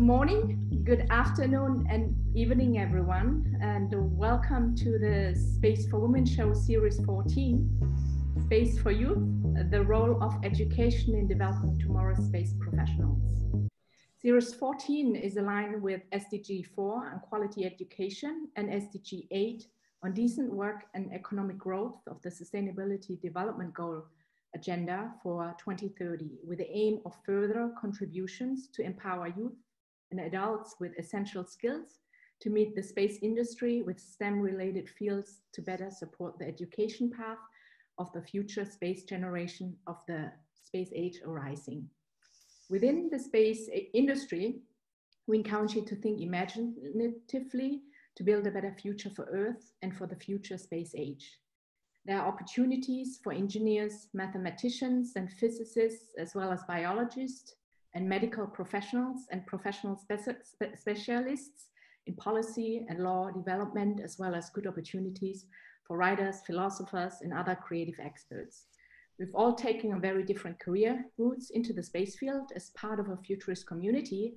morning, good afternoon, and evening, everyone, and welcome to the Space for Women show series 14, Space for Youth, the role of education in developing tomorrow's space professionals. Series 14 is aligned with SDG 4 on quality education and SDG 8 on decent work and economic growth of the Sustainability Development Goal agenda for 2030, with the aim of further contributions to empower youth and adults with essential skills to meet the space industry with STEM-related fields to better support the education path of the future space generation of the space age arising. Within the space industry, we encourage you to think imaginatively to build a better future for Earth and for the future space age. There are opportunities for engineers, mathematicians, and physicists, as well as biologists and medical professionals and professional specialists in policy and law development, as well as good opportunities for writers, philosophers, and other creative experts. We've all taken a very different career routes into the space field as part of a futurist community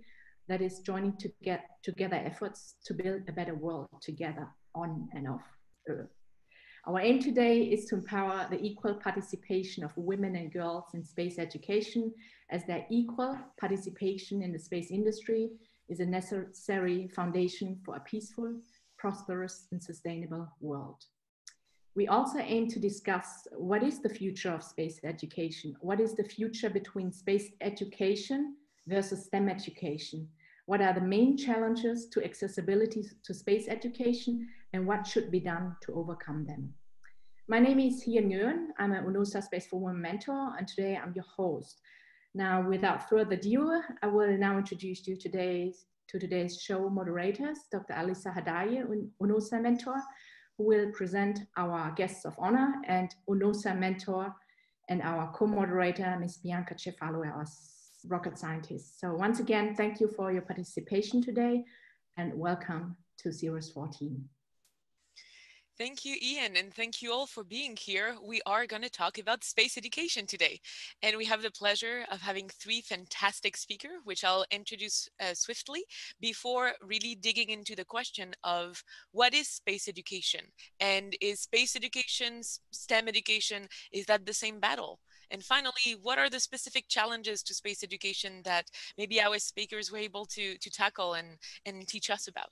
that is joining to get together efforts to build a better world together on and off Earth. Our aim today is to empower the equal participation of women and girls in space education, as their equal participation in the space industry is a necessary foundation for a peaceful, prosperous, and sustainable world. We also aim to discuss what is the future of space education? What is the future between space education versus STEM education? What are the main challenges to accessibility to space education, and what should be done to overcome them? My name is Hien Nguyen. I'm an UNOOSA Space for Women mentor, and today I'm your host. Now, without further ado, I will now introduce you to today's show moderators, Dr. Alissa Hadaye, UNOOSA mentor, who will present our guests of honor, and UNOOSA mentor and our co-moderator, Ms. Bianca Cefalo, our rocket scientist. So once again, thank you for your participation today, and welcome to Series 14. Thank you, Ian, and thank you all for being here. We are going to talk about space education today, and we have the pleasure of having three fantastic speakers, which I'll introduce swiftly before really digging into the question of what is space education, and is space education, STEM education, is that the same battle? And finally, what are the specific challenges to space education that maybe our speakers were able to tackle and teach us about?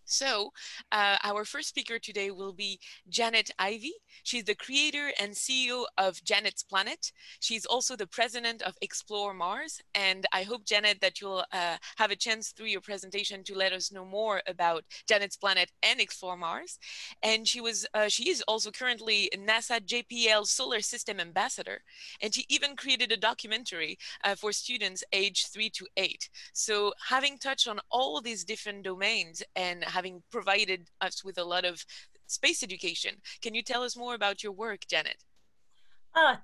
So our first speaker today will be Janet Ivy. She's the creator and CEO of Janet's Planet. She's also the president of Explore Mars. And I hope, Janet, that you'll have a chance through your presentation to let us know more about Janet's Planet and Explore Mars. And she is also currently NASA JPL Solar System Ambassador. And she even created a documentary for students aged 3 to 8. So having touched on all these different domains and having provided us with a lot of space education, can you tell us more about your work, Janet?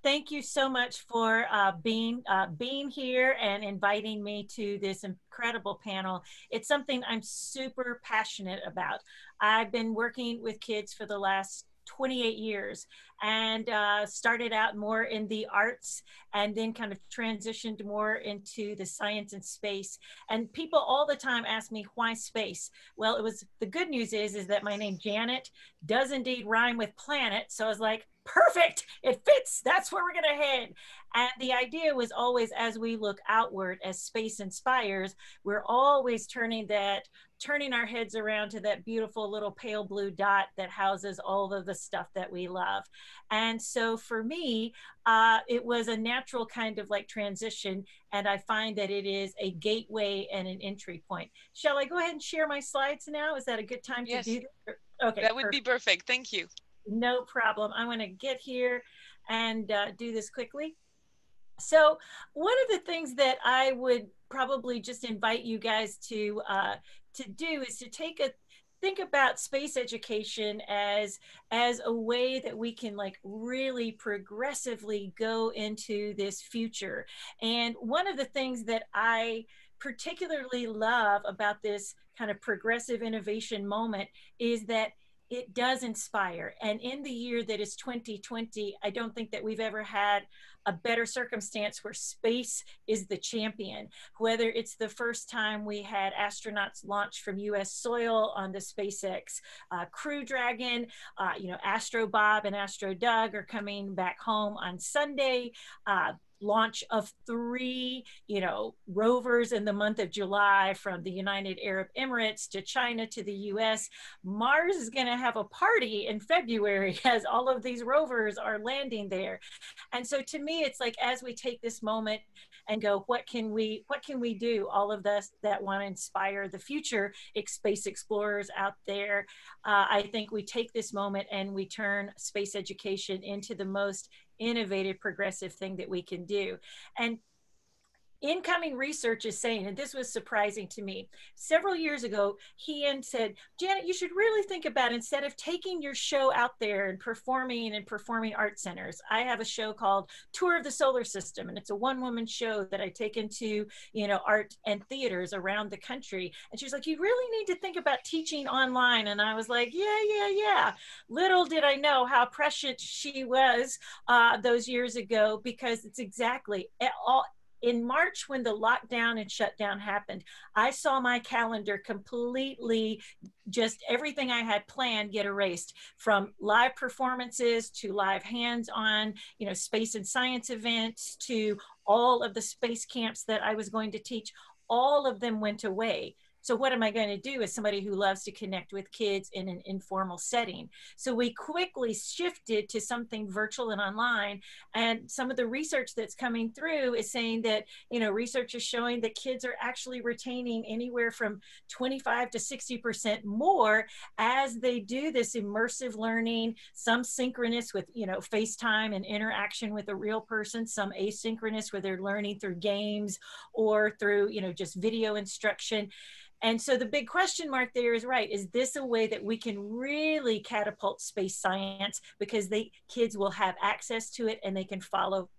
Thank you so much for being here and inviting me to this incredible panel. It's something I'm super passionate about. I've been working with kids for the last 28 years and started out more in the arts and then kind of transitioned more into the science and space. And people all the time ask me, why space? Well, the good news is that my name Janet does indeed rhyme with planet. So I was like, perfect, it fits, that's where we're gonna head. And the idea was always, as we look outward, as space inspires, we're always turning our heads around to that beautiful little pale blue dot that houses all of the stuff that we love. And so for me, it was a natural kind of like transition, and I find that it is a gateway and an entry point. Shall I go ahead and share my slides now? Is that a good time to do that? Okay, that would be perfect. Thank you. No problem. I'm going to get here and do this quickly. So one of the things that I would probably just invite you guys to do is to think about space education as a way that we can like really progressively go into this future. And one of the things that I particularly love about this kind of progressive innovation moment is that it does inspire. And in the year that is 2020, I don't think that we've ever had a better circumstance where space is the champion. Whether it's the first time we had astronauts launch from US soil on the SpaceX Crew Dragon, Astro Bob and Astro Doug are coming back home on Sunday. Launch of 3, rovers in the month of July from the United Arab Emirates to China to the US. Mars is going to have a party in February as all of these rovers are landing there. And so to me, it's like, as we take this moment and go, what can we do? All of us that want to inspire the future space explorers out there. I think we take this moment and we turn space education into the most innovative, progressive thing that we can do. And incoming research is saying, and this was surprising to me, several years ago, he said, Janet, you should really think about, instead of taking your show out there and performing art centers. I have a show called Tour of the Solar System, and it's a one-woman show that I take into, art and theaters around the country. And she's like, you really need to think about teaching online. And I was like, yeah. Little did I know how prescient she was those years ago, because it's exactly all. In March, when the lockdown and shutdown happened, I saw my calendar completely, just everything I had planned get erased, from live performances to live hands-on, space and science events, to all of the space camps that I was going to teach. All of them went away. So what am I going to do as somebody who loves to connect with kids in an informal setting? So we quickly shifted to something virtual and online. And some of the research that's coming through is saying that, research is showing that kids are actually retaining anywhere from 25 to 60% more as they do this immersive learning, some synchronous with, FaceTime and interaction with a real person, some asynchronous where they're learning through games or through, just video instruction. And so the big question mark there is, right, is this a way that we can really catapult space science, because kids will have access to it and they can follow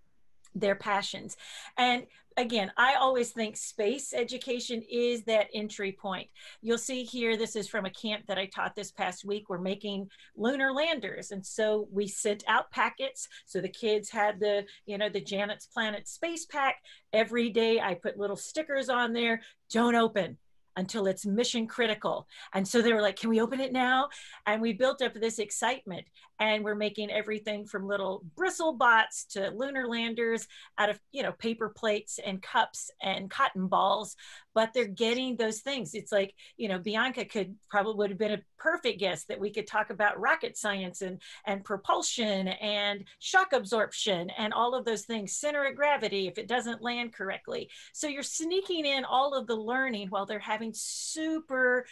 their passions? And again, I always think space education is that entry point. You'll see here, this is from a camp that I taught this past week. We're making lunar landers. And so we sent out packets. So the kids had the Janet's Planet space pack. Every day I put little stickers on there, don't open until it's mission critical. And so they were like, can we open it now? And we built up this excitement, and we're making everything from little bristle bots to lunar landers out of, paper plates and cups and cotton balls, but they're getting those things. It's like, Bianca would have been a perfect guest, that we could talk about rocket science and propulsion and shock absorption and all of those things, center of gravity if it doesn't land correctly. So you're sneaking in all of the learning while they're having a super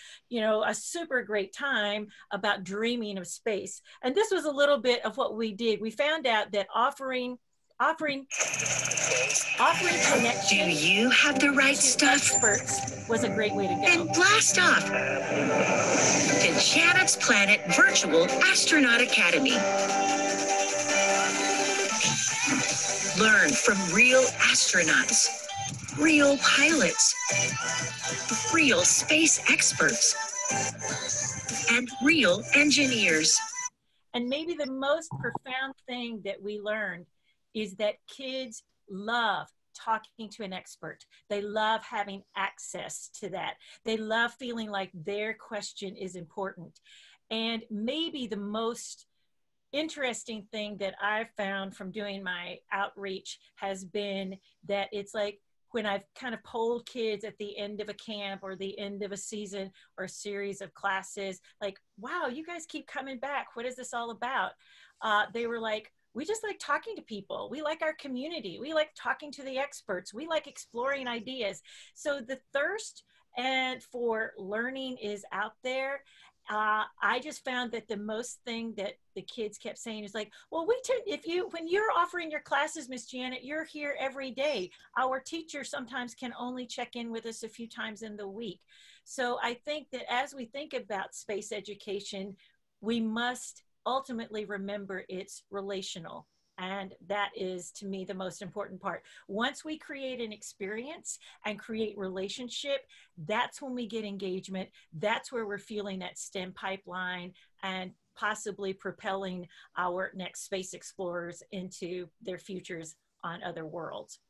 great time about dreaming of space. And this was a little bit of what we did. We found out that offering connection. Do you have the right stuff? Experts was a great way to go. Then blast off to Janet's Planet Virtual Astronaut Academy. Learn from real astronauts, real pilots, real space experts, and real engineers. And maybe the most profound thing that we learned is that kids love talking to an expert. They love having access to that. They love feeling like their question is important. And maybe the most interesting thing that I've found from doing my outreach has been that it's like, when I've kind of polled kids at the end of a camp or the end of a season or a series of classes, like, wow, you guys keep coming back. What is this all about? They were like, we just like talking to people. We like our community. We like talking to the experts. We like exploring ideas. So the thirst for learning is out there. I just found that the most thing that the kids kept saying is like, well, when you're offering your classes, Miss Janet, you're here every day. Our teacher sometimes can only check in with us a few times in the week. So I think that as we think about space education, we must ultimately remember it's relational. And that is, to me, the most important part. Once we create an experience and create relationship, that's when we get engagement. That's where we're feeling that STEM pipeline and possibly propelling our next space explorers into their futures on other worlds.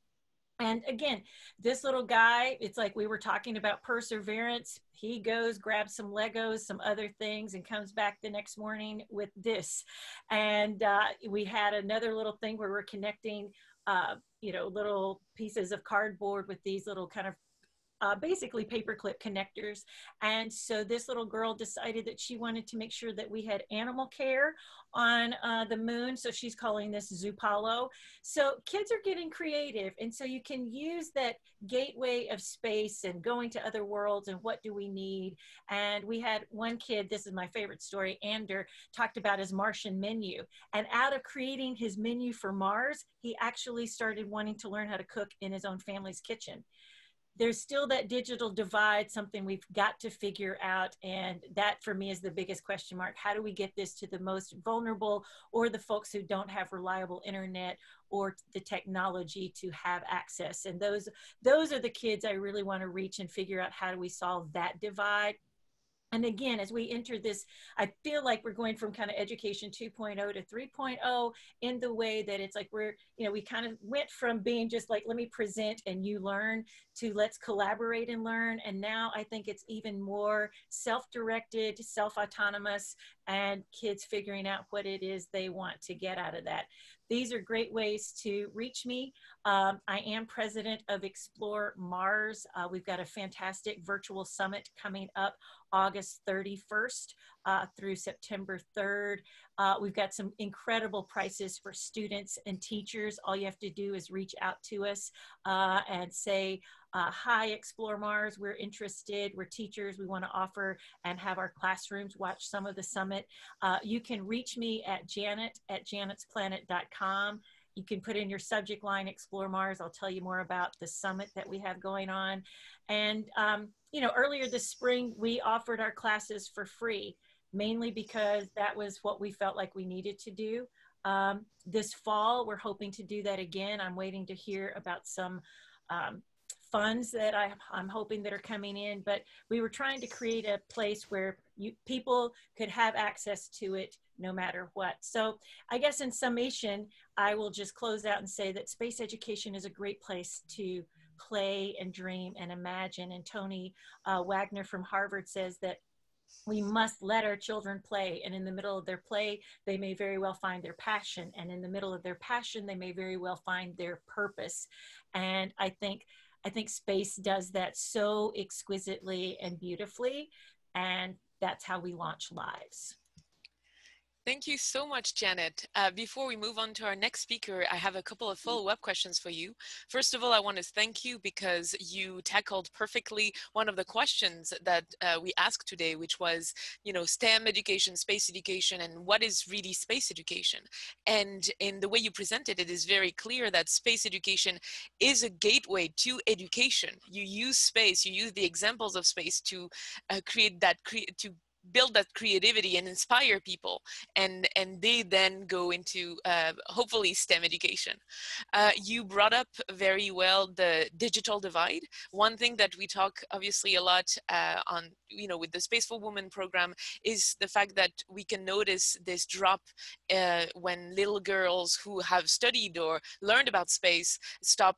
And again, this little guy, it's like we were talking about perseverance. He goes, grabs some Legos, some other things, and comes back the next morning with this. And we had another little thing where we're connecting, little pieces of cardboard with these little kind of basically paperclip connectors. And so this little girl decided that she wanted to make sure that we had animal care on the moon. So she's calling this Cefalo. So kids are getting creative. And so you can use that gateway of space and going to other worlds and what do we need. And we had one kid, this is my favorite story, Ander, talked about his Martian menu. And out of creating his menu for Mars, he actually started wanting to learn how to cook in his own family's kitchen. There's still that digital divide, something we've got to figure out. And that for me is the biggest question mark. How do we get this to the most vulnerable or the folks who don't have reliable internet or the technology to have access? And those are the kids I really want to reach and figure out how do we solve that divide. And again, as we enter this, I feel like we're going from kind of education 2.0 to 3.0 in the way that it's like we kind of went from being just like, let me present and you learn, to let's collaborate and learn. And now I think it's even more self-directed, self-autonomous, and kids figuring out what it is they want to get out of that. These are great ways to reach me. I am president of Explore Mars. We've got a fantastic virtual summit coming up August 31st through September 3rd. We've got some incredible prices for students and teachers. All you have to do is reach out to us and say, hi, Explore Mars, we're interested, we're teachers, we want to offer and have our classrooms watch some of the summit. You can reach me at janetplanet.com. You can put in your subject line, Explore Mars. I'll tell you more about the summit that we have going on. And, earlier this spring, we offered our classes for free, mainly because that was what we felt like we needed to do. This fall, we're hoping to do that again. I'm waiting to hear about some funds that I'm hoping that are coming in, but we were trying to create a place where people could have access to it no matter what. So I guess in summation, I will just close out and say that space education is a great place to play and dream and imagine. And Tony Wagner from Harvard says that we must let our children play, and in the middle of their play, they may very well find their passion, and in the middle of their passion, they may very well find their purpose. And I think space does that so exquisitely and beautifully, and that's how we launch lives. Thank you so much, Janet. Before we move on to our next speaker, I have a couple of follow-up questions for you. First of all, I want to thank you because you tackled perfectly one of the questions that we asked today, which was, STEM education, space education, and what is really space education? And in the way you presented it is very clear that space education is a gateway to education. You use space, you use the examples of space to build that creativity and inspire people, and they then go into hopefully STEM education. You brought up very well the digital divide. One thing that we talk obviously a lot on, with the Space for Women program is the fact that we can notice this drop when little girls who have studied or learned about space stop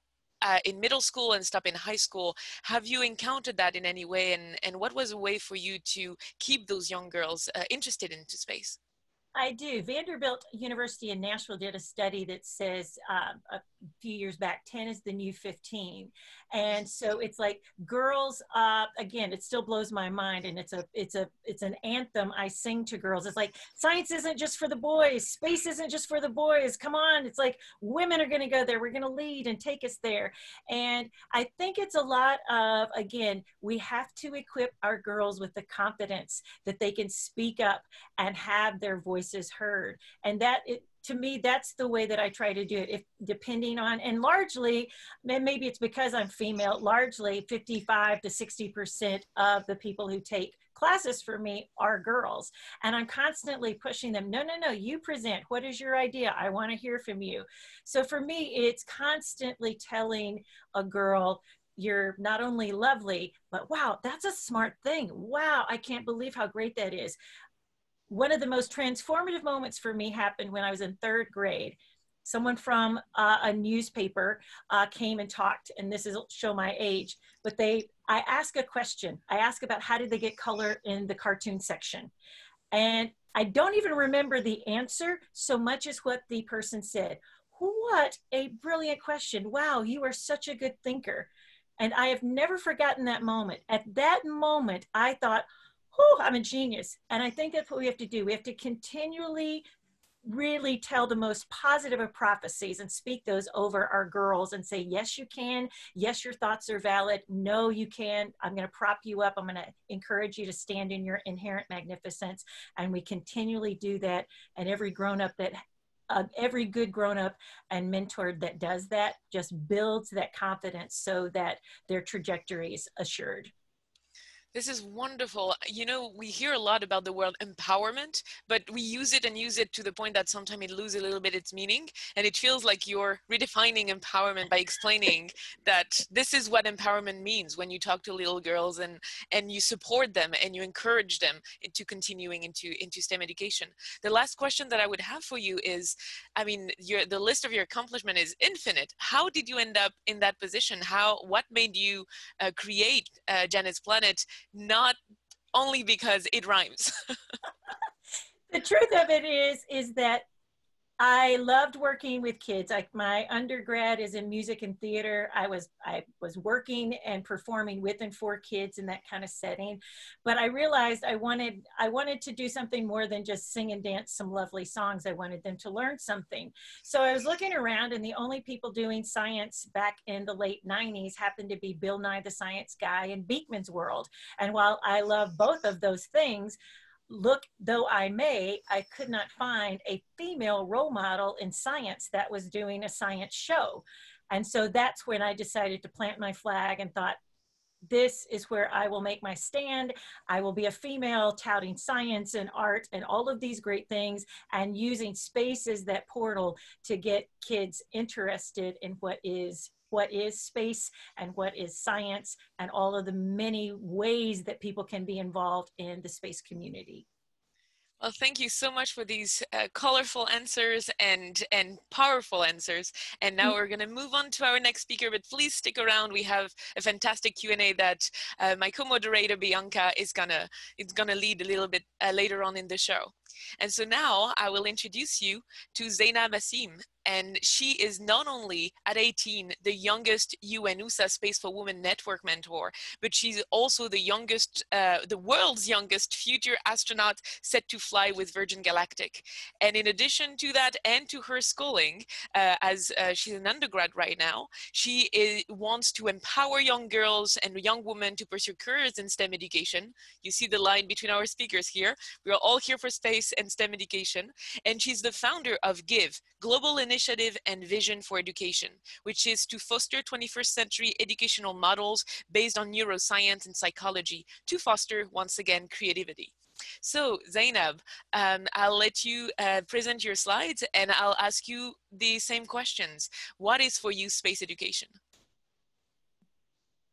in middle school and stop in high school. Have you encountered that in any way? And what was a way for you to keep those young girls interested into space? I do. Vanderbilt University in Nashville did a study that says a few years back, 10 is the new 15. And so it's like girls, again, it still blows my mind. And it's an anthem I sing to girls. It's like, science isn't just for the boys. Space isn't just for the boys. Come on. It's like women are going to go there. We're going to lead and take us there. And I think it's a lot of, again, we have to equip our girls with the confidence that they can speak up and have their voice voices heard. And that, to me, that's the way that I try to do it. If depending on, and largely, maybe it's because I'm female, largely 55 to 60% of the people who take classes for me are girls. And I'm constantly pushing them, no, you present. What is your idea? I want to hear from you. So for me, it's constantly telling a girl, you're not only lovely, but wow, that's a smart thing. Wow, I can't believe how great that is. One of the most transformative moments for me happened when I was in 3rd grade. Someone from a newspaper came and talked, and this is show my age, but I asked a question. I asked about how did they get color in the cartoon section. And I don't even remember the answer so much as what the person said. What a brilliant question. Wow, you are such a good thinker. And I have never forgotten that moment. At that moment, I thought, oh, I'm a genius. And I think that's what we have to do. We have to continually really tell the most positive of prophecies and speak those over our girls and say, yes, you can. Yes, your thoughts are valid. No, you can. I'm going to prop you up. I'm going to encourage you to stand in your inherent magnificence. And we continually do that. And every grown-up that every good grown-up and mentor that does that just builds that confidence so that their trajectory is assured. This is wonderful. You know, we hear a lot about the word empowerment, but we use it to the point that sometimes it loses a little bit its meaning. And it feels like you're redefining empowerment by explaining that this is what empowerment means when you talk to little girls and you support them and you encourage them into continuing into STEM education. The last question that I would have for you is, I mean, the list of your accomplishment is infinite. How did you end up in that position? What made you create Janet's Planet? Not only because it rhymes. The truth of it is that I loved working with kids. My undergrad is in music and theater. I was working and performing with and for kids in that kind of setting. But I realized I wanted to do something more than just sing and dance some lovely songs. I wanted them to learn something. So I was looking around, and the only people doing science back in the late 90s happened to be Bill Nye the Science Guy and Beakman's World. And while I love both of those things, look though I may, I could not find a female role model in science that was doing a science show. And so that's when I decided to plant my flag and thought, this is where I will make my stand. I will be a female touting science and art and all of these great things, and using space as that portal to get kids interested in what is space and what is science and all of the many ways that people can be involved in the space community. Well, thank you so much for these colorful answers and powerful answers. And now we're going to move on to our next speaker, but please stick around. We have a fantastic Q&A that my co-moderator Bianca is gonna lead a little bit later on in the show. And so now I will introduce you to Zainab Asim. And she is not only at 18 the youngest UNOOSA Space for Women network mentor, but she's also the world's youngest future astronaut set to fly with Virgin Galactic. And in addition to that, and to her schooling, as she's an undergrad right now, she wants to empower young girls and young women to pursue careers in STEM education. You see the line between our speakers here. We are all here for space and STEM education. And she's the founder of G.I.V.E, Global Initiative and Vision for Education, which is to foster 21st century educational models based on neuroscience and psychology to foster, once again, creativity. So Zainab, I'll let you present your slides, and I'll ask you the same questions. What is for you space education?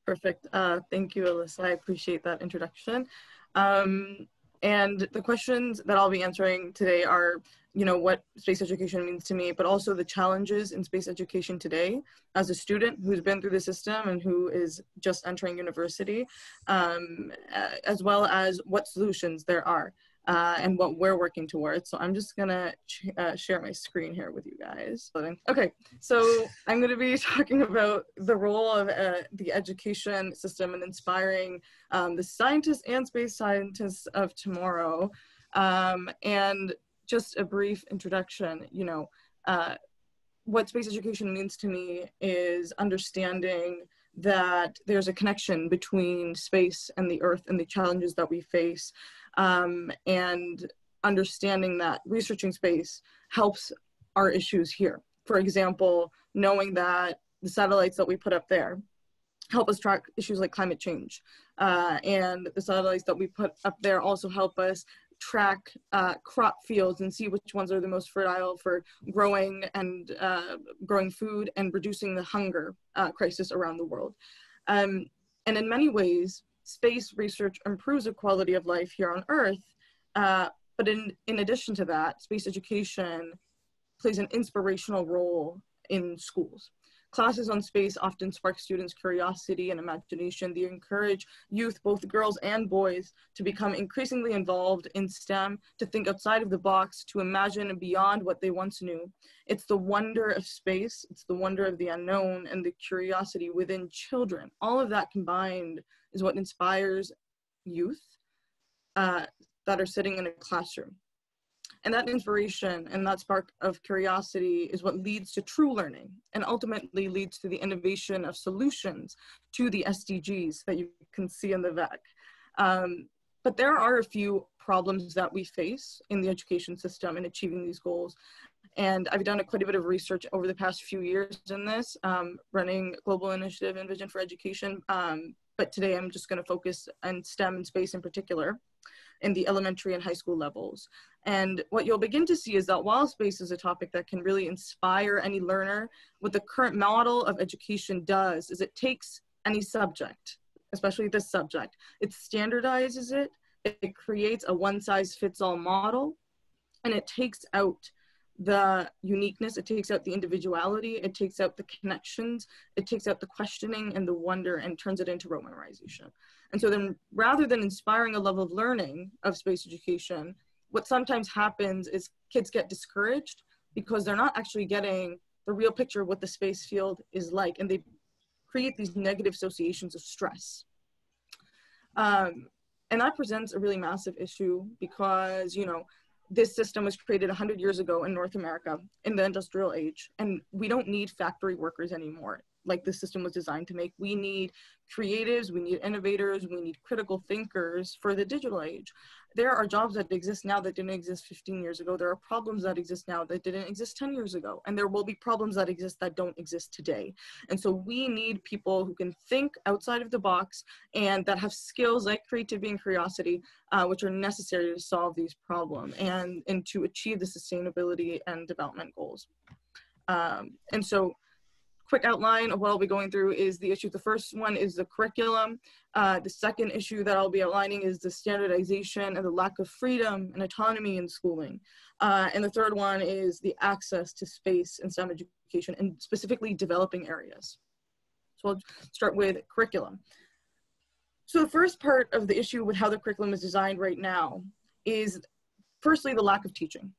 Perfect. Thank you, Alissa. I appreciate that introduction. And the questions that I'll be answering today are, what space education means to me, but also the challenges in space education today as a student who's been through the system and who is just entering university, as well as what solutions there are and what we're working towards. So I'm just gonna share my screen here with you guys. Okay, so I'm gonna be talking about the role of the education system in inspiring the scientists and space scientists of tomorrow. And just a brief introduction, what space education means to me is understanding that there's a connection between space and the Earth and the challenges that we face, and understanding that researching space helps our issues here. For example, knowing that the satellites that we put up there help us track issues like climate change. And the satellites that we put up there also help us track crop fields and see which ones are the most fertile for growing food and reducing the hunger crisis around the world. And in many ways, space research improves the quality of life here on Earth. But in addition to that, space education plays an inspirational role in schools. Classes on space often spark students' curiosity and imagination. They encourage youth, both girls and boys, to become increasingly involved in STEM, to think outside of the box, to imagine beyond what they once knew. It's the wonder of space, it's the wonder of the unknown, and the curiosity within children. All of that combined is what inspires youth that are sitting in a classroom. And that inspiration and that spark of curiosity is what leads to true learning and ultimately leads to the innovation of solutions to the SDGs that you can see in the VEC. But there are a few problems that we face in the education system in achieving these goals. And I've done quite a bit of research over the past few years in this, running Global Initiative and Vision for Education. But today I'm just going to focus on STEM and space in particular, in the elementary and high school levels. And what you'll begin to see is that while space is a topic that can really inspire any learner, what the current model of education does is it takes any subject, especially this subject, it standardizes it, it creates a one-size-fits-all model, and it takes out the uniqueness, it takes out the individuality, it takes out the connections, it takes out the questioning and the wonder and turns it into rote memorization. And so then rather than inspiring a level of learning of space education, what sometimes happens is kids get discouraged because they're not actually getting the real picture of what the space field is like, and they create these negative associations of stress. And that presents a really massive issue because, you know, this system was created 100 years ago in North America in the industrial age, and we don't need factory workers anymore like the system was designed to make. We need creatives, we need innovators, we need critical thinkers for the digital age. There are jobs that exist now that didn't exist 15 years ago. There are problems that exist now that didn't exist 10 years ago. And there will be problems that exist that don't exist today. And so we need people who can think outside of the box and that have skills like creativity and curiosity, which are necessary to solve these problems and to achieve the sustainability and development goals. And so quick outline of what I'll be going through is the issue. The first one is the curriculum. The second issue that I'll be outlining is the standardization and the lack of freedom and autonomy in schooling. And the third one is the access to space and STEM education, and specifically developing areas. So I'll start with curriculum. So the first part of the issue with how the curriculum is designed right now is firstly the lack of teaching.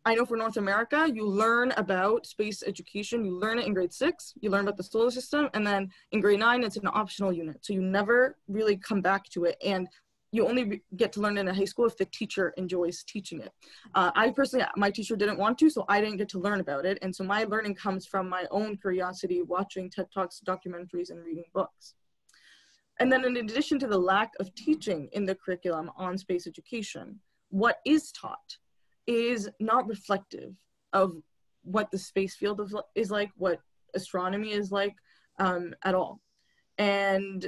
I know for North America, you learn about space education, you learn it in grade 6, you learn about the solar system, and then in grade 9, it's an optional unit. So you never really come back to it, and you only get to learn it in high school if the teacher enjoys teaching it. I personally, my teacher didn't want to, so I didn't get to learn about it. And so my learning comes from my own curiosity, watching TED Talks, documentaries, and reading books. And then in addition to the lack of teaching in the curriculum on space education, what is taught is not reflective of what the space field is like, what astronomy is like at all. And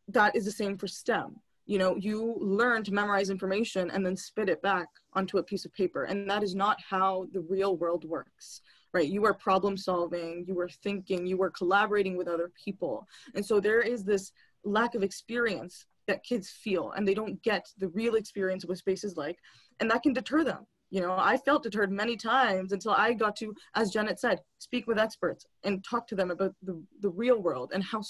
that is the same for STEM. You know, you learn to memorize information and then spit it back onto a piece of paper. And that is not how the real world works, right? You are problem solving, you are thinking, you are collaborating with other people. And so there is this lack of experience that kids feel, and they don't get the real experience of what space is like, and that can deter them. You know, I felt deterred many times until I got to, as Janet said, speak with experts and talk to them about the real world and how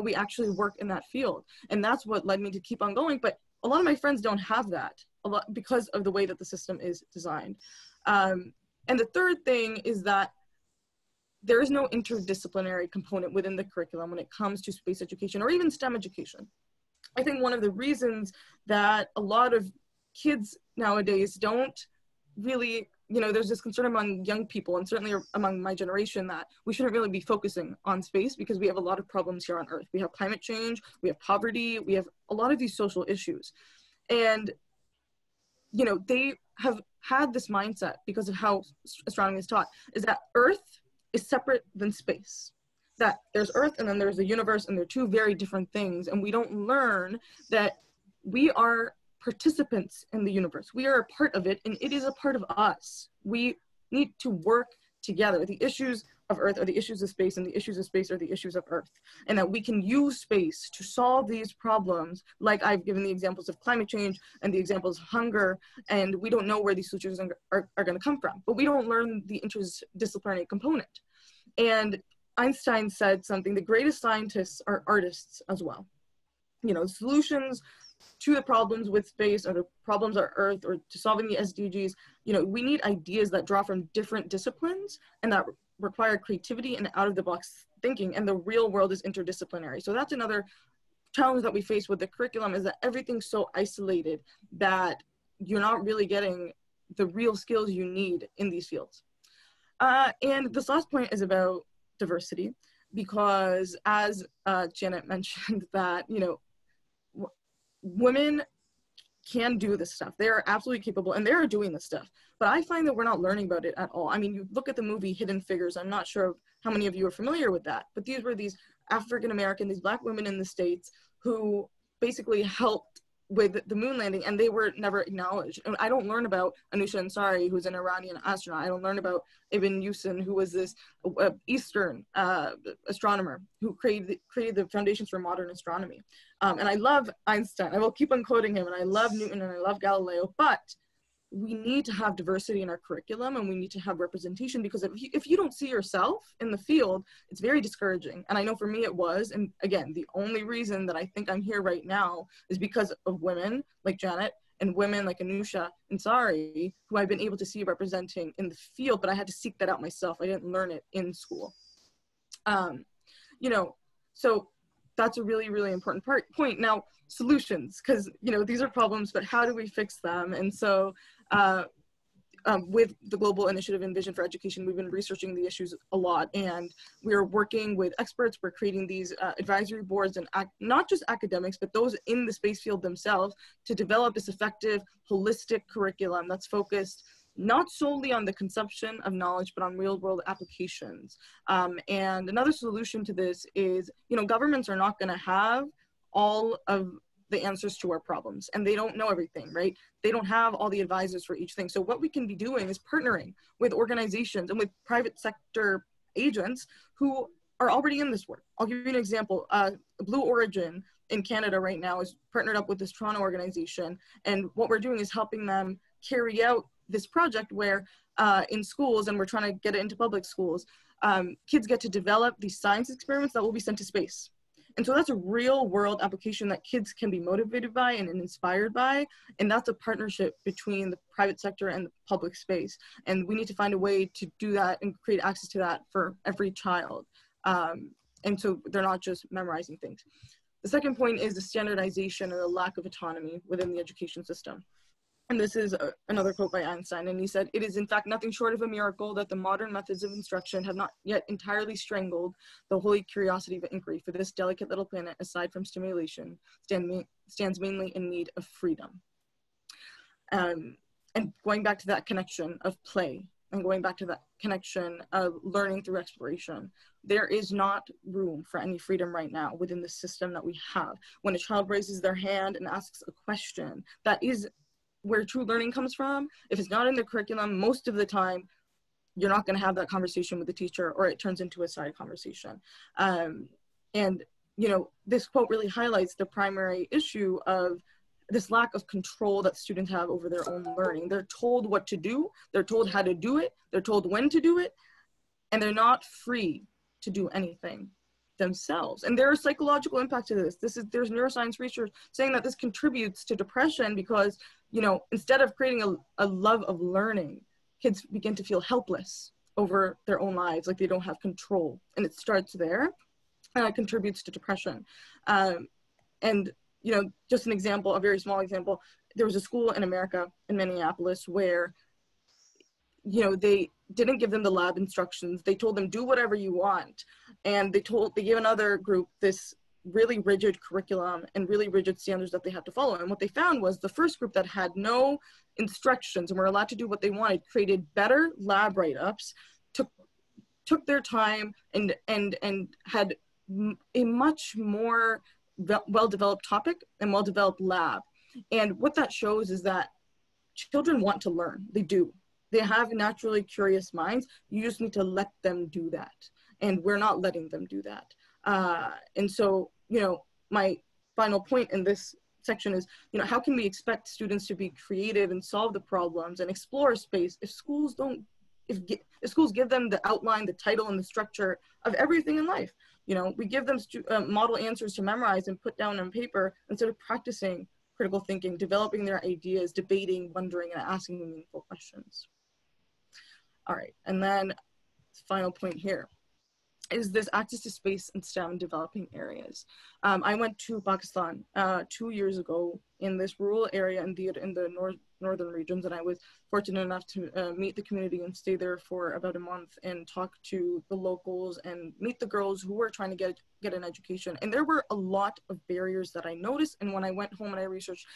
we actually work in that field. And that's what led me to keep on going. But a lot of my friends don't have that because of the way that the system is designed. And the third thing is that there is no interdisciplinary component within the curriculum when it comes to space education or even STEM education. I think one of the reasons that a lot of kids nowadays don't really, you know, there's this concern among young people and certainly among my generation that we shouldn't really be focusing on space because we have a lot of problems here on Earth. We have climate change, we have poverty, we have a lot of these social issues. And you know, they have had this mindset because of how astronomy is taught, is that Earth is separate than space. That there's Earth and then there's the universe, and they're two very different things. And we don't learn that we are participants in the universe. We are a part of it, and it is a part of us. We need to work together. The issues of Earth are the issues of space, and the issues of space are the issues of Earth. And that we can use space to solve these problems, like I've given the examples of climate change and the examples of hunger, and we don't know where these solutions are going to come from, but we don't learn the interdisciplinary component. And Einstein said something, the greatest scientists are artists as well. You know, solutions to the problems with space or the problems on Earth or to solving the SDGs, you know, we need ideas that draw from different disciplines and that require creativity and out-of-the-box thinking, and the real world is interdisciplinary. So that's another challenge that we face with the curriculum, is that everything's so isolated that you're not really getting the real skills you need in these fields. And this last point is about diversity, because as Janet mentioned, that, you know, women can do this stuff. They are absolutely capable, and they are doing this stuff. But I find that we're not learning about it at all. I mean, you look at the movie Hidden Figures. I'm not sure how many of you are familiar with that, but these were these African-American, these Black women in the States who basically helped with the moon landing, and they were never acknowledged. And I don't learn about Anousheh Ansari, who's an Iranian astronaut. I don't learn about Ivy-Duensing, who was this Eastern astronomer who created the foundations for modern astronomy. And I love Einstein. I will keep on quoting him, and I love Newton, and I love Galileo, but we need to have diversity in our curriculum, and we need to have representation, because if you don't see yourself in the field, it's very discouraging. And I know for me it was, and again, the only reason that I think I'm here right now is because of women like Janet and women like Anousheh Ansari, who I've been able to see representing in the field, but I had to seek that out myself. I didn't learn it in school. You know, so that's a really, really important point. Now, solutions, because, you know, these are problems, but how do we fix them? And so with the Global Initiative and Vision for Education, we've been researching the issues a lot, and we're working with experts. We're creating these advisory boards, and not just academics, but those in the space field themselves, to develop this effective, holistic curriculum that's focused not solely on the consumption of knowledge, but on real world applications. And another solution to this is, you know, governments are not gonna have all of the answers to our problems, and they don't know everything, right? They don't have all the advisors for each thing. So what we can be doing is partnering with organizations and with private sector agents who are already in this work. I'll give you an example. Blue Origin in Canada right now is partnered up with this Toronto organization, and what we're doing is helping them carry out this project where in schools, and we're trying to get it into public schools, kids get to develop these science experiments that will be sent to space. And so that's a real world application that kids can be motivated by and inspired by. And that's a partnership between the private sector and the public space. And we need to find a way to do that and create access to that for every child. And so they're not just memorizing things. The second point is the standardization and the lack of autonomy within the education system. And this is another quote by Einstein, and he said, "It is in fact nothing short of a miracle that the modern methods of instruction have not yet entirely strangled the holy curiosity of inquiry, for this delicate little planet, aside from stimulation, stands mainly in need of freedom." And going back to that connection of play, and going back to that connection of learning through exploration, there is not room for any freedom right now within the system that we have. When a child raises their hand and asks a question, that is where true learning comes from. If it's not in the curriculum, most of the time, you're not going to have that conversation with the teacher, or it turns into a side conversation. And, you know, this quote really highlights the primary issue of this lack of control that students have over their own learning. They're told what to do, they're told how to do it, they're told when to do it, and they're not free to do anything themselves. And there are psychological impacts to this. There's neuroscience research saying that this contributes to depression because, you know, instead of creating a love of learning, kids begin to feel helpless over their own lives, like they don't have control. And it starts there, and it contributes to depression. And, you know, just an example, a very small example, there was a school in America, in Minneapolis, where, you know, they didn't give them the lab instructions. They told them, do whatever you want. And they gave another group this really rigid curriculum and really rigid standards that they had to follow. And what they found was the first group that had no instructions and were allowed to do what they wanted created better lab write-ups, took their time, and had a much more well-developed topic and well-developed lab. And what that shows is that children want to learn. They do. They have naturally curious minds. You just need to let them do that. And we're not letting them do that. And so, you know, my final point in this section is, you know, how can we expect students to be creative and solve the problems and explore space if schools don't, if schools give them the outline, the title, and the structure of everything in life? You know, we give them model answers to memorize and put down on paper instead of practicing critical thinking, developing their ideas, debating, wondering, and asking meaningful questions. All right, and then final point here is this access to space and STEM developing areas. I went to Pakistan 2 years ago in this rural area in the northern regions, and I was fortunate enough to meet the community and stay there for about a month and talk to the locals and meet the girls who were trying to get an education. And there were a lot of barriers that I noticed, and when I went home and I researched,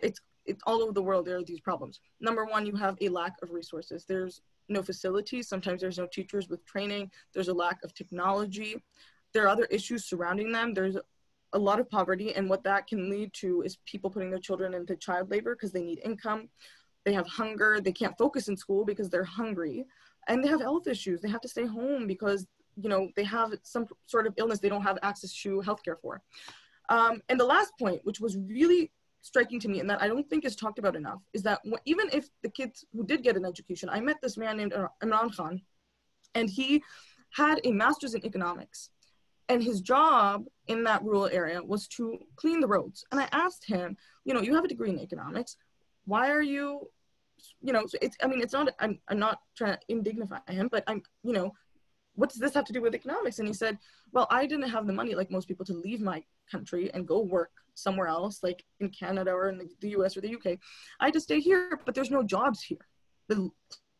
it's all over the world, there are these problems. Number one, you have a lack of resources. There's no facilities. Sometimes there's no teachers with training. There's a lack of technology. There are other issues surrounding them. There's a lot of poverty, and what that can lead to is people putting their children into child labor because they need income. They have hunger. They can't focus in school because they're hungry, and they have health issues. They have to stay home because, you know, they have some sort of illness they don't have access to healthcare for. And the last point, which was really striking to me and that I don't think is talked about enough, is that even if the kids who did get an education, I met this man named Imran Khan, and he had a master's in economics, and his job in that rural area was to clean the roads. And I asked him, you know, you have a degree in economics, why are you, you know, so it's, I mean, it's not, I'm not trying to indignify him, but I'm, you know, what does this have to do with economics? And he said, well, I didn't have the money like most people to leave my country and go work somewhere else, like in Canada or in the US or the UK. I had to stay here, but there's no jobs here. The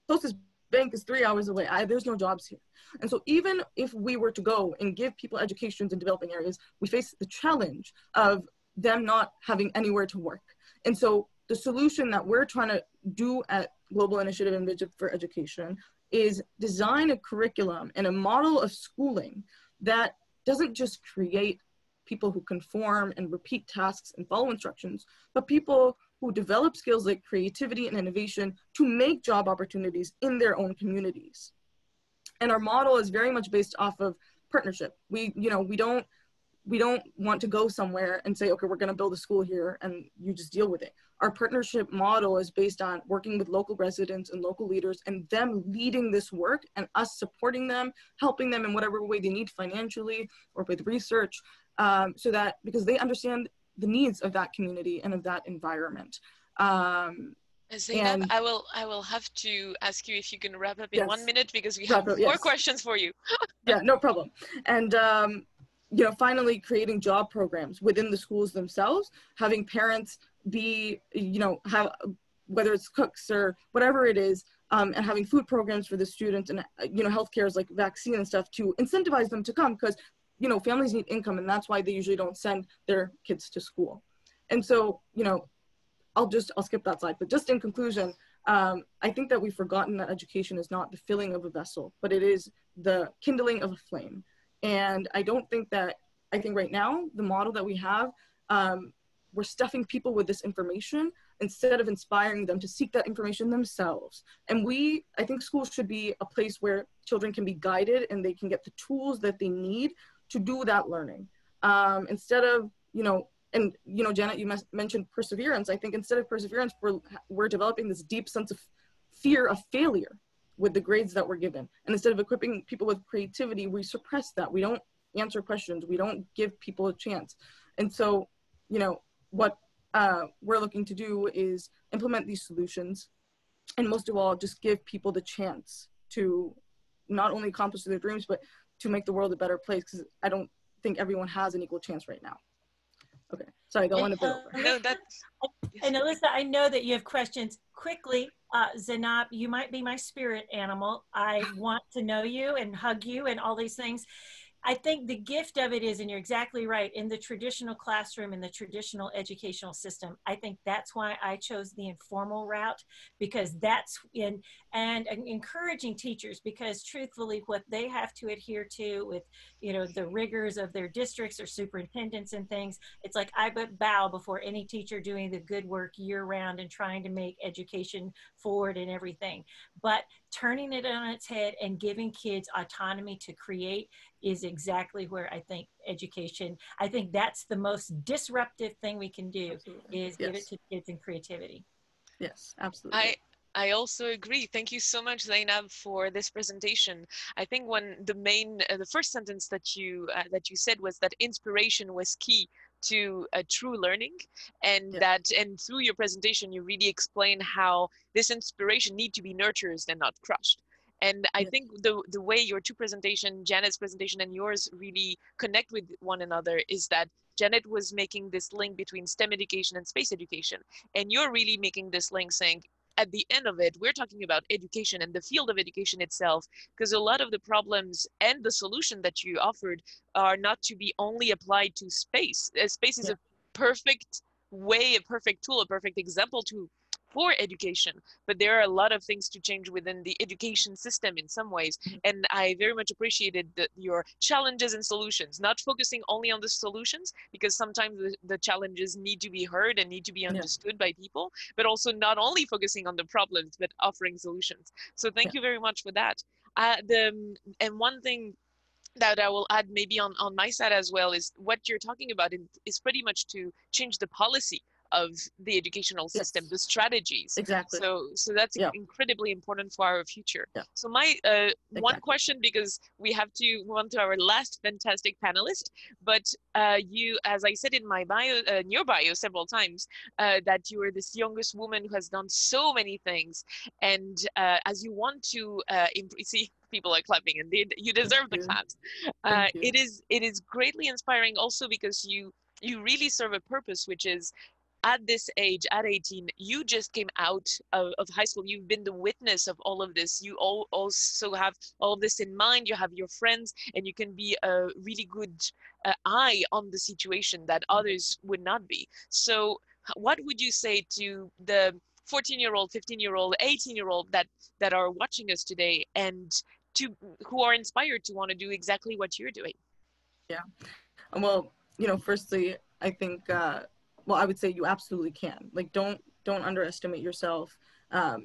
closest bank is 3 hours away. There's no jobs here. And so even if we were to go and give people educations in developing areas, we face the challenge of them not having anywhere to work. And so the solution that we're trying to do at Global Initiative and Vision for Education is design a curriculum and a model of schooling that doesn't just create people who conform and repeat tasks and follow instructions, but people who develop skills like creativity and innovation to make job opportunities in their own communities. And our model is very much based off of partnership. We don't want to go somewhere and say, okay, we're going to build a school here and you just deal with it. Our partnership model is based on working with local residents and local leaders and them leading this work and us supporting them, helping them in whatever way they need financially or with research, so that, because they understand the needs of that community and of that environment. Zainab, I will have to ask you if you can wrap up in 1 minute because we have more questions for you. Yeah, no problem. And you know, finally creating job programs within the schools themselves, having parents be, you know, have, whether it's cooks or whatever it is, and having food programs for the students and, you know, healthcare is like vaccine and stuff to incentivize them to come, because, you know, families need income and that's why they usually don't send their kids to school. And so, you know, I'll skip that slide, but just in conclusion, I think that we've forgotten that education is not the filling of a vessel, but it is the kindling of a flame. And I think right now, the model that we have, we're stuffing people with this information instead of inspiring them to seek that information themselves. And I think schools should be a place where children can be guided and they can get the tools that they need to do that learning. Instead of, you know, and, you know, Janet, you mentioned perseverance. I think instead of perseverance, we're developing this deep sense of fear of failure with the grades that we're given. And instead of equipping people with creativity, we suppress that. We don't answer questions. We don't give people a chance. And so, you know, what we're looking to do is implement these solutions. And most of all, just give people the chance to not only accomplish their dreams, but to make the world a better place, because I don't think everyone has an equal chance right now. Okay, sorry, I went a bit over. No, that's... And Alissa, I know that you have questions. Quickly, Zainab, you might be my spirit animal. I want to know you and hug you and all these things. I think the gift of it is, and you're exactly right, in the traditional classroom, in the traditional educational system, I think that's why I chose the informal route, because that's in, and encouraging teachers, because truthfully, what they have to adhere to with, you know, the rigors of their districts or superintendents and things, it's like I but bow before any teacher doing the good work year round and trying to make education forward and everything. But turning it on its head and giving kids autonomy to create is exactly where I think education, I think that's the most disruptive thing we can do. Absolutely. Is give it to kids and creativity. Yes, absolutely. I also agree. Thank you so much, Zainab, for this presentation. I think when the first sentence that you said was that inspiration was key to true learning, and and through your presentation, you really explain how this inspiration need to be nurtured and not crushed. And I think the way your two presentation, Janet's presentation and yours, really connect with one another is that Janet was making this link between STEM education and space education. And you're really making this link saying, at the end of it, we're talking about education and the field of education itself, because a lot of the problems and the solution that you offered are not to be only applied to space. Space is a perfect way, a perfect tool, a perfect example for education, but there are a lot of things to change within the education system in some ways. And I very much appreciated your challenges and solutions, not focusing only on the solutions, because sometimes the challenges need to be heard and need to be understood by people, but also not only focusing on the problems, but offering solutions. So thank you very much for that. And one thing that I will add maybe on my side as well is what you're talking about is pretty much to change the policy of the educational system, the strategies. Exactly. So that's incredibly important for our future. So my one question, because we have to move on to our last fantastic panelist, but you, as I said in my bio, in your bio several times, that you are this youngest woman who has done so many things, and as you want to see, people are clapping, and you deserve the claps. It is greatly inspiring also because you really serve a purpose, which is, at this age, at 18, you just came out of high school. You've been the witness of all of this. You also have all of this in mind. You have your friends, and you can be a really good eye on the situation that others would not be. So what would you say to the 14-year-old, 15-year-old, 18-year-old that are watching us today, and who are inspired to want to do exactly what you're doing? Yeah. Well, firstly, I think, well, I would say you absolutely can. Like, don't underestimate yourself.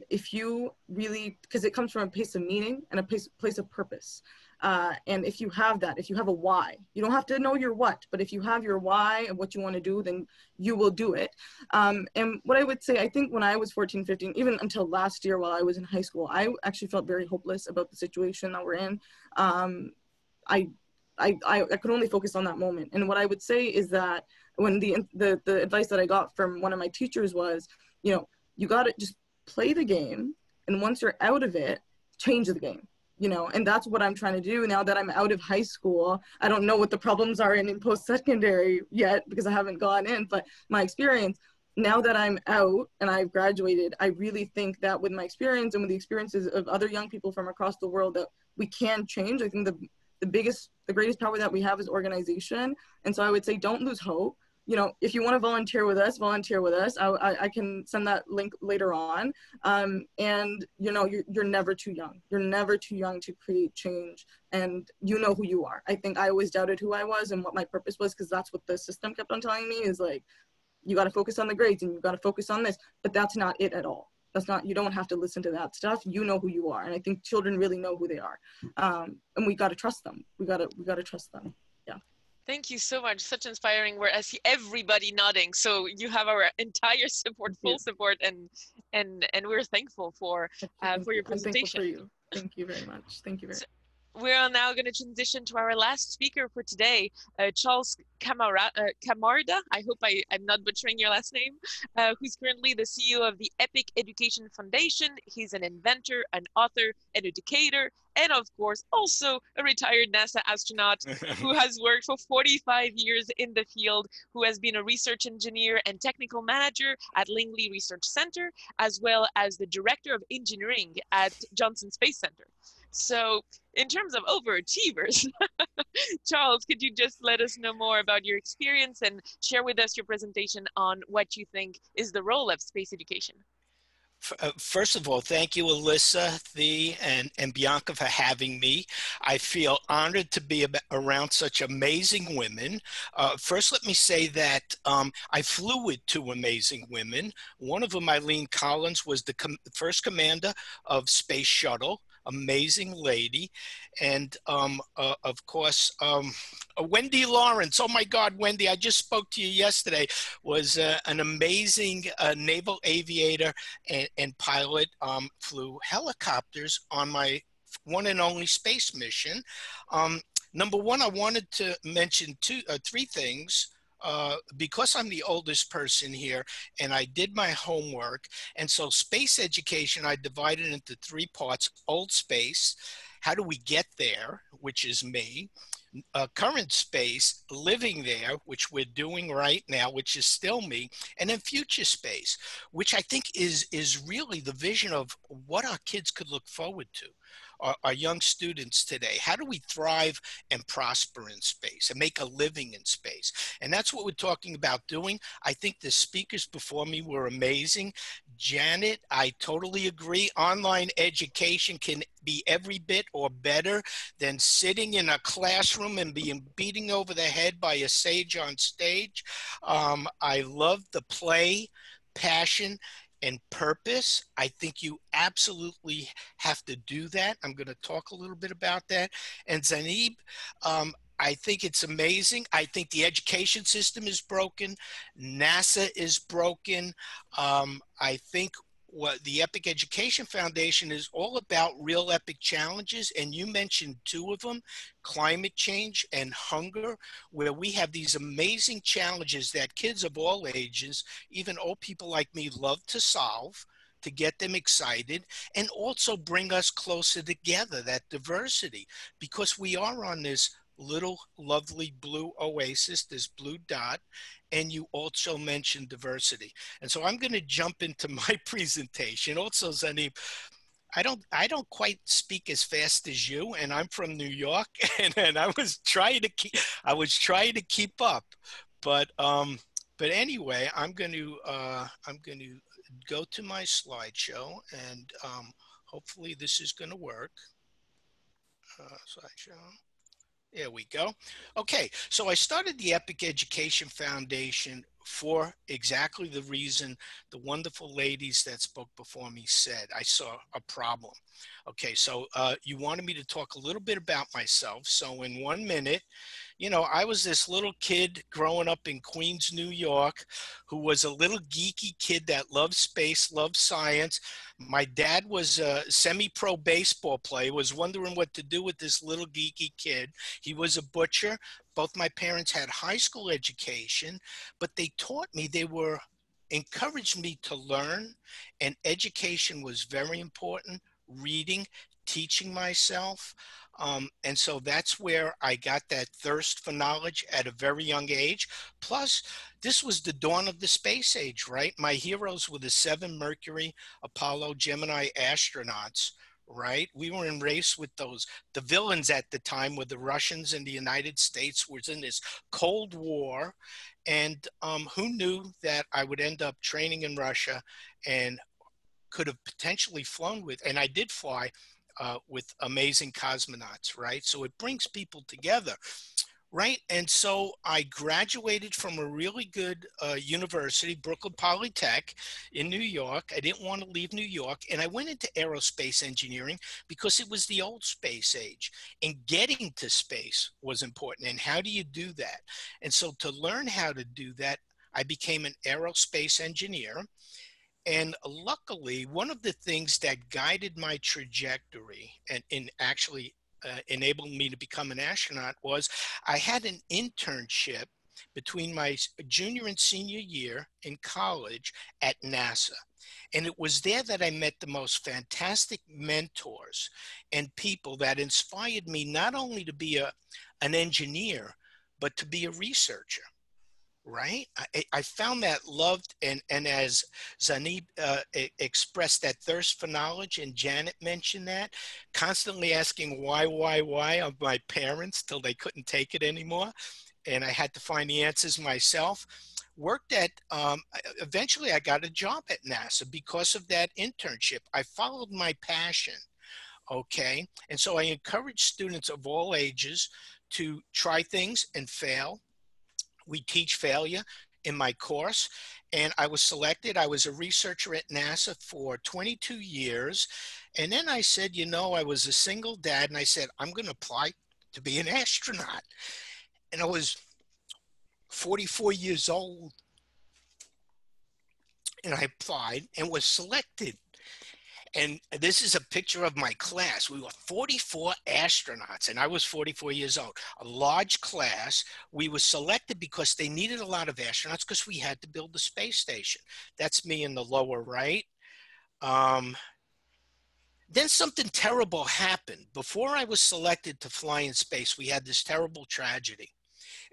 If you really, because it comes from a place of meaning and a place of purpose. And if you have that, if you have a why, you don't have to know your what, but if you have your why and what you want to do, then you will do it. And what I would say, I think when I was 14, 15, even until last year while I was in high school, I actually felt very hopeless about the situation that we're in. I could only focus on that moment. And what I would say is that when the advice that I got from one of my teachers was, you got to just play the game. And once you're out of it, change the game, and that's what I'm trying to do now that I'm out of high school. I don't know what the problems are in post-secondary yet because I haven't gone in, but my experience, now that I'm out and I've graduated, I really think that with my experience and with the experiences of other young people from across the world, that we can change. I think the greatest power that we have is organization. And so I would say, don't lose hope. If you want to volunteer with us, volunteer with us. I can send that link later on. And you're never too young. You're never too young to create change, and you know who you are. I think I always doubted who I was and what my purpose was, because that's what the system kept on telling me, is like, you got to focus on the grades and you got to focus on this, but that's not it at all. That's not, you don't have to listen to that stuff. You know who you are. And I think children really know who they are. And we got to trust them. We got to trust them. Yeah. Thank you so much. Such inspiring. Where I see everybody nodding. So you have our entire support, full support, and we're thankful for your presentation. I'm thankful for you. Thank you very much. Thank you very much. We're now going to transition to our last speaker for today, Charles Camarda. I hope I'm not butchering your last name, who's currently the CEO of the Epic Education Foundation. He's an inventor, an author, an educator, and of course, also a retired NASA astronaut who has worked for 45 years in the field, who has been a research engineer and technical manager at Langley Research Center, as well as the director of engineering at Johnson Space Center. So in terms of overachievers, Charles, could you just let us know more about your experience and share with us your presentation on what you think is the role of space education? First of all, thank you, Alissa, and Bianca for having me. I feel honored to be around such amazing women. First, let me say that I flew with two amazing women. One of them, Eileen Collins, was the first commander of Space Shuttle. Amazing lady. And of course, Wendy Lawrence. Oh my God, Wendy, I just spoke to you yesterday, was an amazing naval aviator and pilot, flew helicopters on my one and only space mission. Number one, I wanted to mention three things. Because I'm the oldest person here and I did my homework, and so space education, I divided into three parts: old space, how do we get there, which is me; current space, living there, which we're doing right now, which is still me; and then future space, which I think is really the vision of what our kids could look forward to. Our young students today, how do we thrive and prosper in space and make a living in space? And that's what we're talking about doing. I think the speakers before me were amazing. Janet, I totally agree. Online education can be every bit or better than sitting in a classroom and being beaten over the head by a sage on stage. I love the play, passion, and purpose. I think you absolutely have to do that. I'm going to talk a little bit about that. And Zainab, I think it's amazing. I think the education system is broken. NASA is broken. I think what the Epic Education Foundation is all about, real epic challenges. And you mentioned two of them: climate change and hunger, where we have these amazing challenges that kids of all ages, even old people like me, love to solve, to get them excited and also bring us closer together, that diversity, because we are on this little lovely blue oasis, this blue dot. And you also mentioned diversity. And so I'm going to jump into my presentation. Also, Zainab, I don't quite speak as fast as you, and I'm from New York, and I was trying to keep up. But anyway, I'm going to go to my slideshow, and hopefully this is going to work. Slideshow. There we go. Okay, so I started the Epic Education Foundation for exactly the reason the wonderful ladies that spoke before me said. I saw a problem. Okay, so you wanted me to talk a little bit about myself. So in 1 minute, you know, I was this little kid growing up in Queens, New York, who was a little geeky kid that loved space, loved science. My dad was a semi-pro baseball player, was wondering what to do with this little geeky kid. He was a butcher. Both my parents had high school education, but they taught me, encouraged me to learn, and education was very important. Reading, teaching myself. And so that's where I got that thirst for knowledge at a very young age. Plus, this was the dawn of the space age, right? My heroes were the 7 Mercury, Apollo, Gemini astronauts, right? We were in race with those. The villains at the time were the Russians, and the United States was in this Cold War. And who knew that I would end up training in Russia and could have potentially flown with, and I did fly with amazing cosmonauts, right? So it brings people together, right? And so I graduated from a really good university, Brooklyn Polytech in New York. I didn't want to leave New York, and I went into aerospace engineering because it was the old space age, and getting to space was important. And how do you do that? And so to learn how to do that, I became an aerospace engineer. And luckily, one of the things that guided my trajectory and actually enabled me to become an astronaut was I had an internship between my junior and senior year in college at NASA. And it was there that I met the most fantastic mentors and people that inspired me not only to be an engineer, but to be a researcher. right? I found that loved, and as Zainab expressed that thirst for knowledge, and Janet mentioned that, constantly asking why of my parents till they couldn't take it anymore. And I had to find the answers myself. Worked at, eventually I got a job at NASA because of that internship. I followed my passion, okay? And so I encourage students of all ages to try things and fail. We teach failure in my course, and I was selected. I was a researcher at NASA for 22 years. And then I said, you know, I was a single dad, and I said, I'm going to apply to be an astronaut. And I was 44 years old, and I applied and was selected. And this is a picture of my class. We were 44 astronauts, and I was 44 years old. A large class. We were selected because they needed a lot of astronauts because we had to build the space station. That's me in the lower right. Then something terrible happened. Before I was selected to fly in space, we had this terrible tragedy,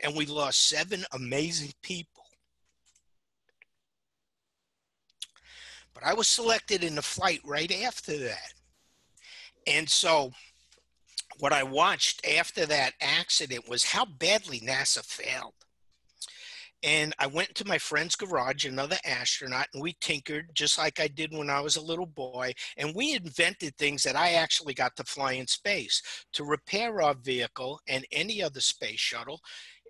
and we lost 7 amazing people. But I was selected in the flight right after that. And so what I watched after that accident was how badly NASA failed. And I went to my friend's garage, another astronaut, and we tinkered just like I did when I was a little boy. And we invented things that I actually got to fly in space to repair our vehicle and any other space shuttle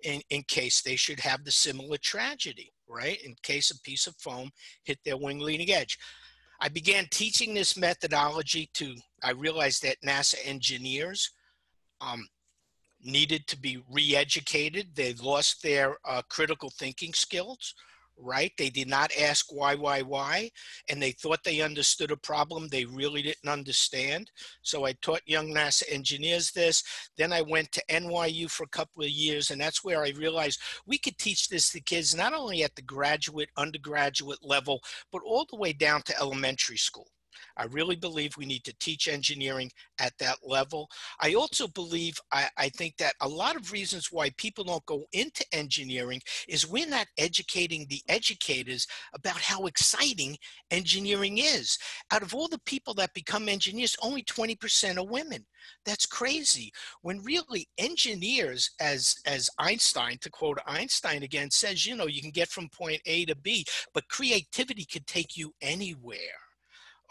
in case they should have the similar tragedy, right? In case a piece of foam hit their wing leading edge. I began teaching this methodology to, I realized that NASA engineers needed to be re-educated. They lost their critical thinking skills, right? They did not ask why, and they thought they understood a problem they really didn't understand. So I taught young NASA engineers this. Then I went to NYU for a couple of years, and that's where I realized we could teach this to kids not only at the graduate, undergraduate level, but all the way down to elementary school. I really believe we need to teach engineering at that level. I also believe, I think that a lot of reasons why people don't go into engineering is we're not educating the educators about how exciting engineering is. Out of all the people that become engineers, only 20% are women. That's crazy. When really engineers, as Einstein, to quote Einstein again, says, you know, you can get from point A to B, but creativity could take you anywhere.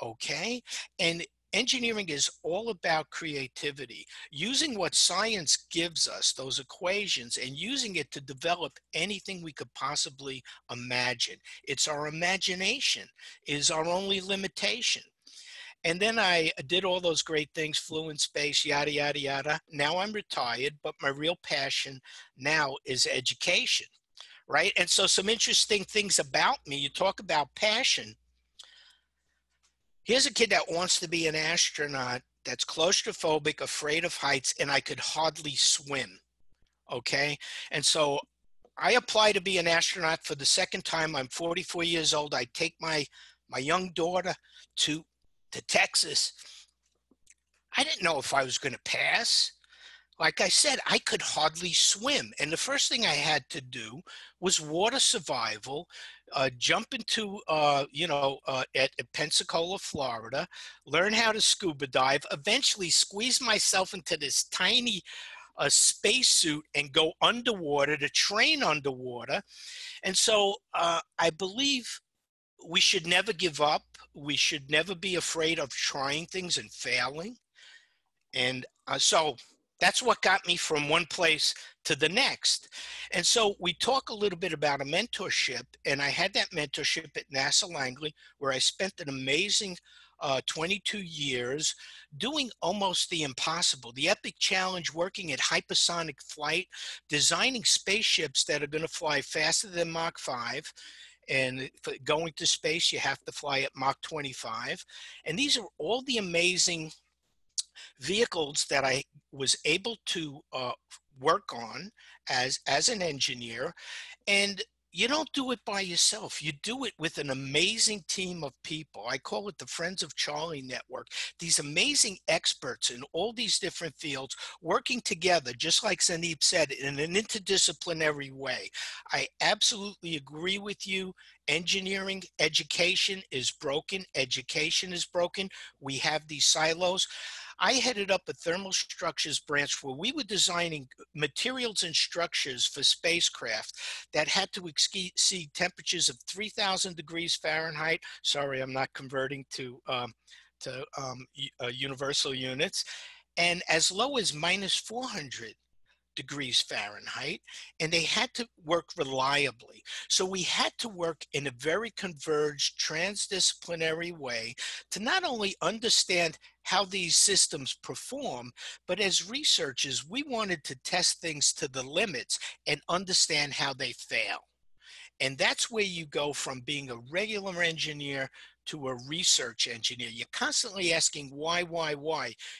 Okay, and engineering is all about creativity, using what science gives us, those equations, and using it to develop anything we could possibly imagine. It's our imagination is our only limitation. And then I did all those great things, flew in space, yada, yada, yada. Now I'm retired, but my real passion now is education, right? And so some interesting things about me, you talk about passion. Here's a kid that wants to be an astronaut that's claustrophobic, afraid of heights, and I could hardly swim, okay? And so I apply to be an astronaut for the second time. I'm 44 years old. I take my young daughter to Texas. I didn't know if I was going to pass. Like I said, I could hardly swim. And the first thing I had to do was water survival, jump into, at Pensacola, Florida, learn how to scuba dive, eventually squeeze myself into this tiny spacesuit and go underwater to train underwater. And so I believe we should never give up. We should never be afraid of trying things and failing. And so that's what got me from one place to the next. And so we talk a little bit about a mentorship, and I had that mentorship at NASA Langley, where I spent an amazing 22 years doing almost the impossible, the epic challenge, working at hypersonic flight, designing spaceships that are going to fly faster than Mach 5. And going to space, you have to fly at Mach 25. And these are all the amazing vehicles that I was able to work on as an engineer. And you don't do it by yourself. You do it with an amazing team of people. I call it the Friends of Charlie Network. These amazing experts in all these different fields working together, just like Zainab said, in an interdisciplinary way. I absolutely agree with you. Engineering, education is broken. Education is broken. We have these silos. I headed up a thermal structures branch where we were designing materials and structures for spacecraft that had to exceed temperatures of 3,000 degrees Fahrenheit. Sorry, I'm not converting to universal units, and as low as minus 400 degrees Fahrenheit, and they had to work reliably. So we had to work in a very converged, transdisciplinary way to not only understand how these systems perform, but as researchers, we wanted to test things to the limits and understand how they fail. And that's where you go from being a regular engineer to a research engineer. You're constantly asking why.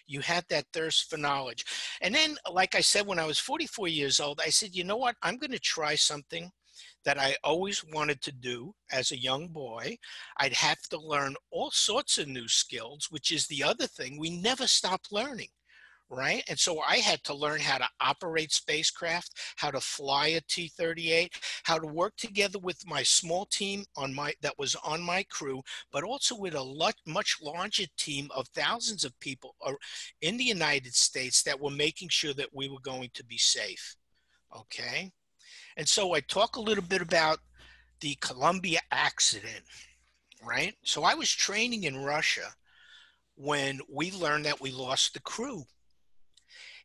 You have that thirst for knowledge. And then, like I said, when I was 44 years old, I said, you know what? I'm going to try something that I always wanted to do as a young boy. I'd have to learn all sorts of new skills, which is the other thing. We never stop learning. Right? And so I had to learn how to operate spacecraft, how to fly a T-38, how to work together with my small team that was on my crew, but also with a much larger team of thousands of people in the United States that were making sure that we were going to be safe. Okay? And so I talk a little bit about the Columbia accident, right? So I was training in Russia when we learned that we lost the crew.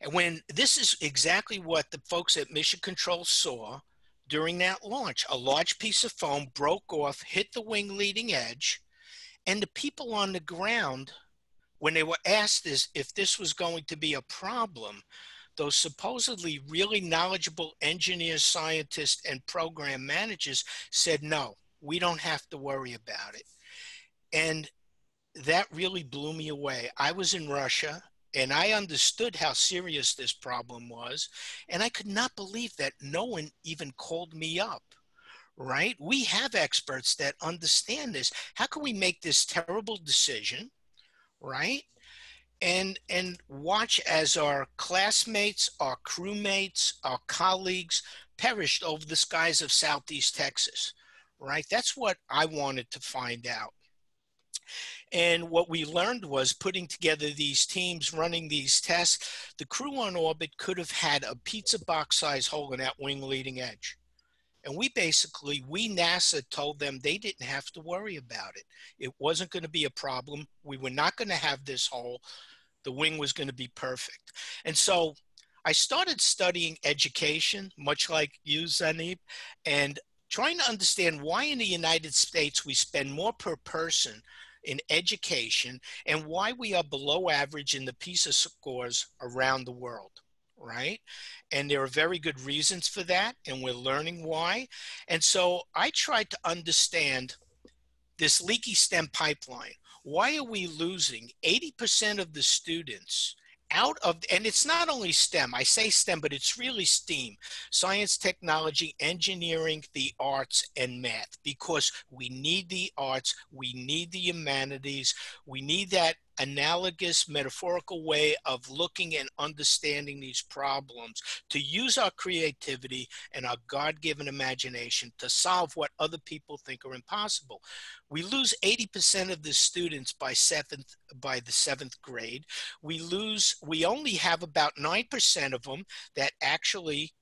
And when this is exactly what the folks at Mission Control saw during that launch. A large piece of foam broke off, hit the wing leading edge, and the people on the ground, when they were asked if this was going to be a problem, those supposedly really knowledgeable engineers, scientists, and program managers said, no, we don't have to worry about it. And that really blew me away. I was in Russia, and I understood how serious this problem was, and I could not believe that no one even called me up, right? We have experts that understand this. How can we make this terrible decision, right? And watch as our classmates, our crewmates, our colleagues perished over the skies of Southeast Texas, right? That's what I wanted to find out. And what we learned was putting together these teams, running these tests, the crew on orbit could have had a pizza box size hole in that wing leading edge. And we NASA told them they didn't have to worry about it. It wasn't going to be a problem. We were not going to have this hole. The wing was going to be perfect. And so I started studying education, much like you, Zainab, and trying to understand why in the United States we spend more per person in education and why we are below average in the PISA scores around the world, right? And there are very good reasons for that, and we're learning why. And so I tried to understand this leaky STEM pipeline. Why are we losing 80% of the students out of, and it's not only STEM, I say STEM, but it's really STEAM, science, technology, engineering, the arts, and math, because we need the arts, we need the humanities, we need that analogous metaphorical way of looking and understanding these problems to use our creativity and our God-given imagination to solve what other people think are impossible. We lose 80% of the students by the seventh grade. We only have about 9% of them that actually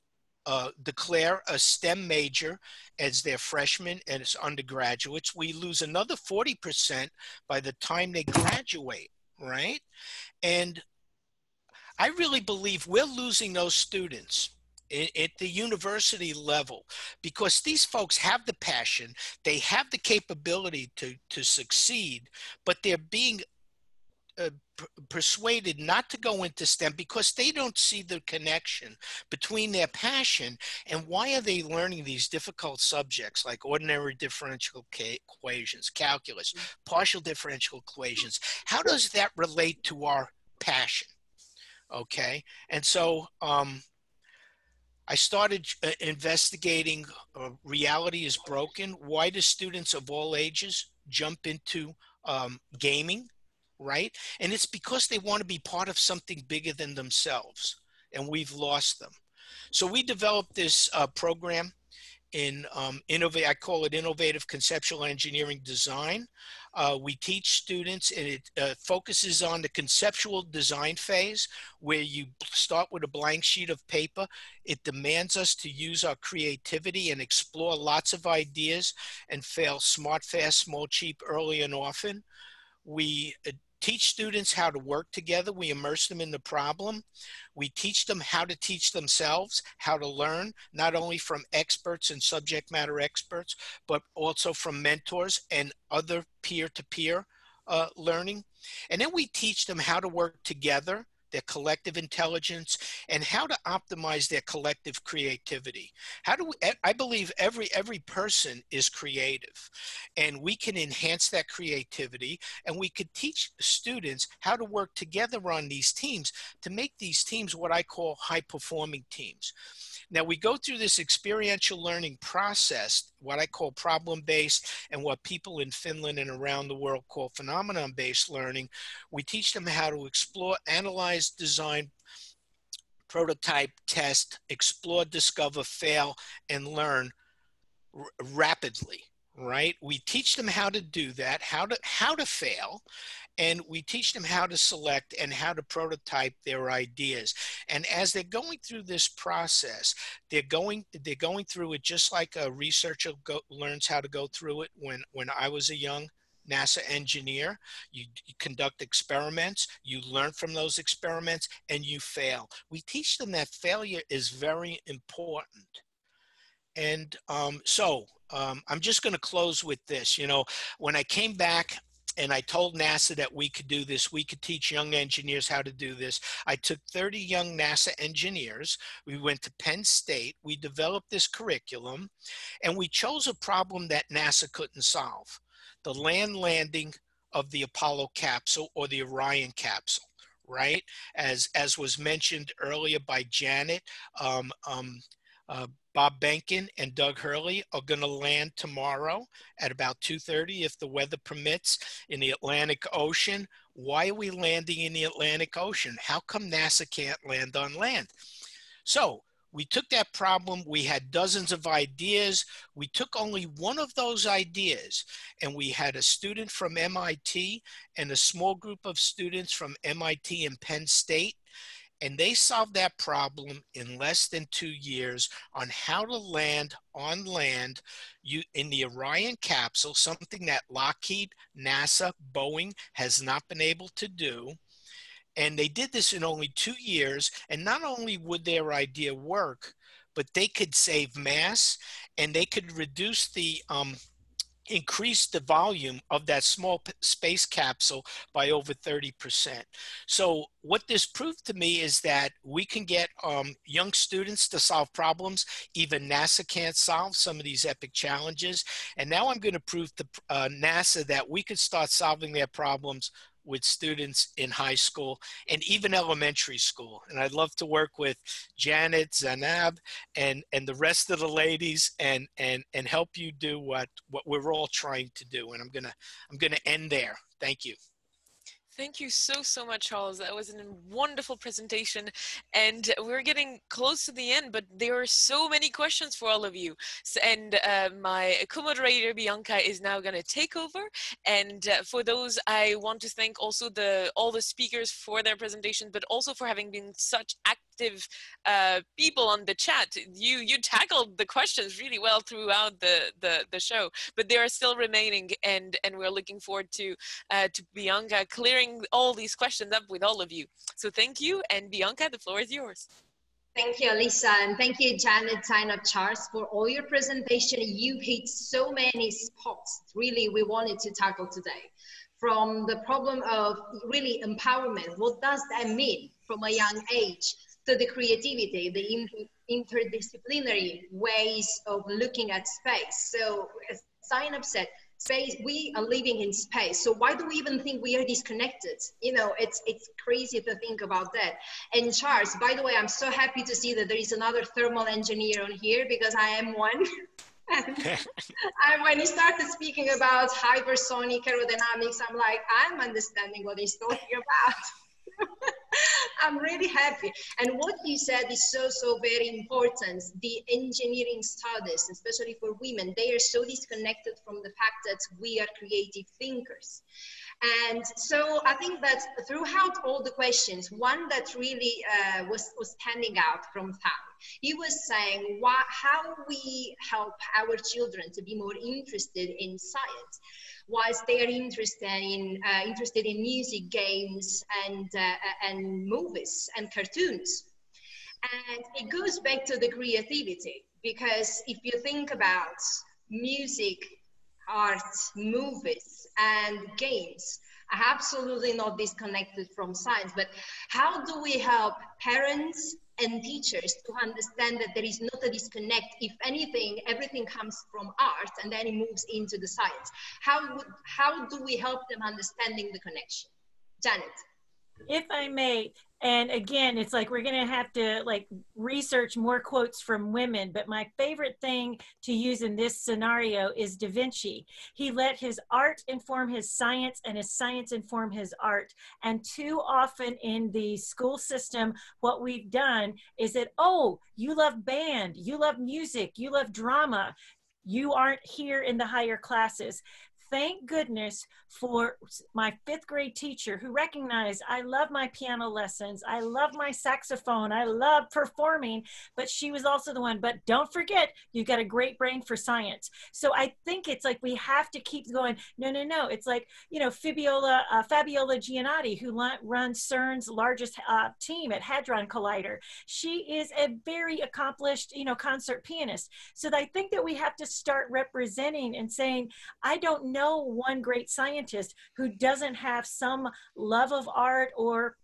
declare a STEM major as their freshmen and as undergraduates. We lose another 40% by the time they graduate, right? And I really believe we're losing those students at the university level because these folks have the passion, they have the capability to succeed, but they're being persuaded not to go into STEM because they don't see the connection between their passion and why are they learning these difficult subjects like ordinary differential equations, calculus, partial differential equations. How does that relate to our passion? Okay, and so I started investigating reality is broken. Why do students of all ages jump into gaming, right? And it's because they want to be part of something bigger than themselves, and we've lost them. So we developed this program in I call it innovative conceptual engineering design. We teach students, and it focuses on the conceptual design phase, where you start with a blank sheet of paper. It demands us to use our creativity and explore lots of ideas and fail smart, fast, small, cheap, early, and often. We teach students how to work together. We immerse them in the problem. We teach them how to teach themselves, how to learn, not only from experts and subject matter experts, but also from mentors and other peer-to-peer learning. And then we teach them how to work together, their collective intelligence, and how to optimize their collective creativity. I believe every person is creative, and we can enhance that creativity, and we could teach students how to work together on these teams to make these teams what I call high-performing teams. Now, we go through this experiential learning process, what I call problem-based, and what people in Finland and around the world call phenomenon-based learning. We teach them how to explore, analyze, design, prototype, test, explore, discover, fail, and learn rapidly, right? We teach them how to do that, how to fail, and we teach them how to select and how to prototype their ideas. And as they're going through this process, they're going through it just like a researcher learns how to go through it. When I was a young NASA engineer, you conduct experiments, you learn from those experiments, and you fail. We teach them that failure is very important. And I'm just going to close with this. You know, when I came back and I told NASA that we could do this, we could teach young engineers how to do this, I took 30 young NASA engineers. We went to Penn State. We developed this curriculum, and we chose a problem that NASA couldn't solve: the land landing of the Apollo capsule, or the Orion capsule, right? As was mentioned earlier by Janet, Bob Behnken and Doug Hurley are going to land tomorrow at about 2:30, if the weather permits, in the Atlantic Ocean. Why are we landing in the Atlantic Ocean? How come NASA can't land on land? So we took that problem. We had dozens of ideas. We took only one of those ideas, and we had a student from MIT and a small group of students from MIT and Penn State. And they solved that problem in less than 2 years on how to land on land in the Orion capsule, something that Lockheed, NASA, Boeing has not been able to do. And they did this in only 2 years. And not only would their idea work, but they could save mass, and they could reduce increase the volume of that small space capsule by over 30%. So what this proved to me is that we can get young students to solve problems even NASA can't solve, some of these epic challenges. And now I'm going to prove to NASA that we could start solving their problems with students in high school and even elementary school. And I'd love to work with Janet, Zainab, and the rest of the ladies and help you do what we're all trying to do. And I'm gonna end there. Thank you. Thank you so much, Charles. That was a wonderful presentation, and we're getting close to the end, but there are so many questions for all of you. And my co-moderator, Bianca, is now going to take over. And for those, I want to thank also all the speakers for their presentation, but also for having been such active people on the chat. You tackled the questions really well throughout the show, but they are still remaining, and we're looking forward to Bianca clearing all these questions up with all of you. So thank you, and Bianca, the floor is yours. Thank you, Alissa, and thank you, Janet, Zainab, Charles, for all your presentation. You hit so many spots really we wanted to tackle today. From the problem of really empowerment, what does that mean from a young age, to the creativity, the interdisciplinary ways of looking at space. So as Zainab said, Space, we are living in space, so why do we even think we are disconnected? You know, it's crazy to think about that. And Charles, by the way, I'm so happy to see that there is another thermal engineer on here, because I am one. And when he started speaking about hypersonic aerodynamics, I'm like, I'm understanding what he's talking about. I'm really happy. And what you said is so very important. The engineering studies, especially for women, they are so disconnected from the fact that we are creative thinkers. And so I think that throughout all the questions, one that really was standing out from Thang, he was saying how we help our children to be more interested in science, whilst they are interested in music, games, and movies and cartoons. And it goes back to the creativity, because if you think about music, art, movies, and games, are absolutely not disconnected from science. But how do we help parents and teachers to understand that there is not a disconnect? If anything, everything comes from art and then it moves into the science. How do we help them understanding the connection? Janet. If I may, and again, it's like we're going to have to like research more quotes from women, but my favorite thing to use in this scenario is Da Vinci. He let his art inform his science and his science inform his art. And too often in the school system, what we've done is that, oh, you love band, you love music, you love drama, you aren't here in the higher classes. Thank goodness for my 5th grade teacher who recognized I love my piano lessons, I love my saxophone, I love performing, but she was also the one, but don't forget, you've got a great brain for science. So I think it's like we have to keep going, no. It's like, you know, Fabiola Giannotti, who runs CERN's largest team at Hadron Collider. She is a very accomplished, you know, concert pianist. So I think that we have to start representing and saying, I don't know one great scientist who doesn't have some love of art or,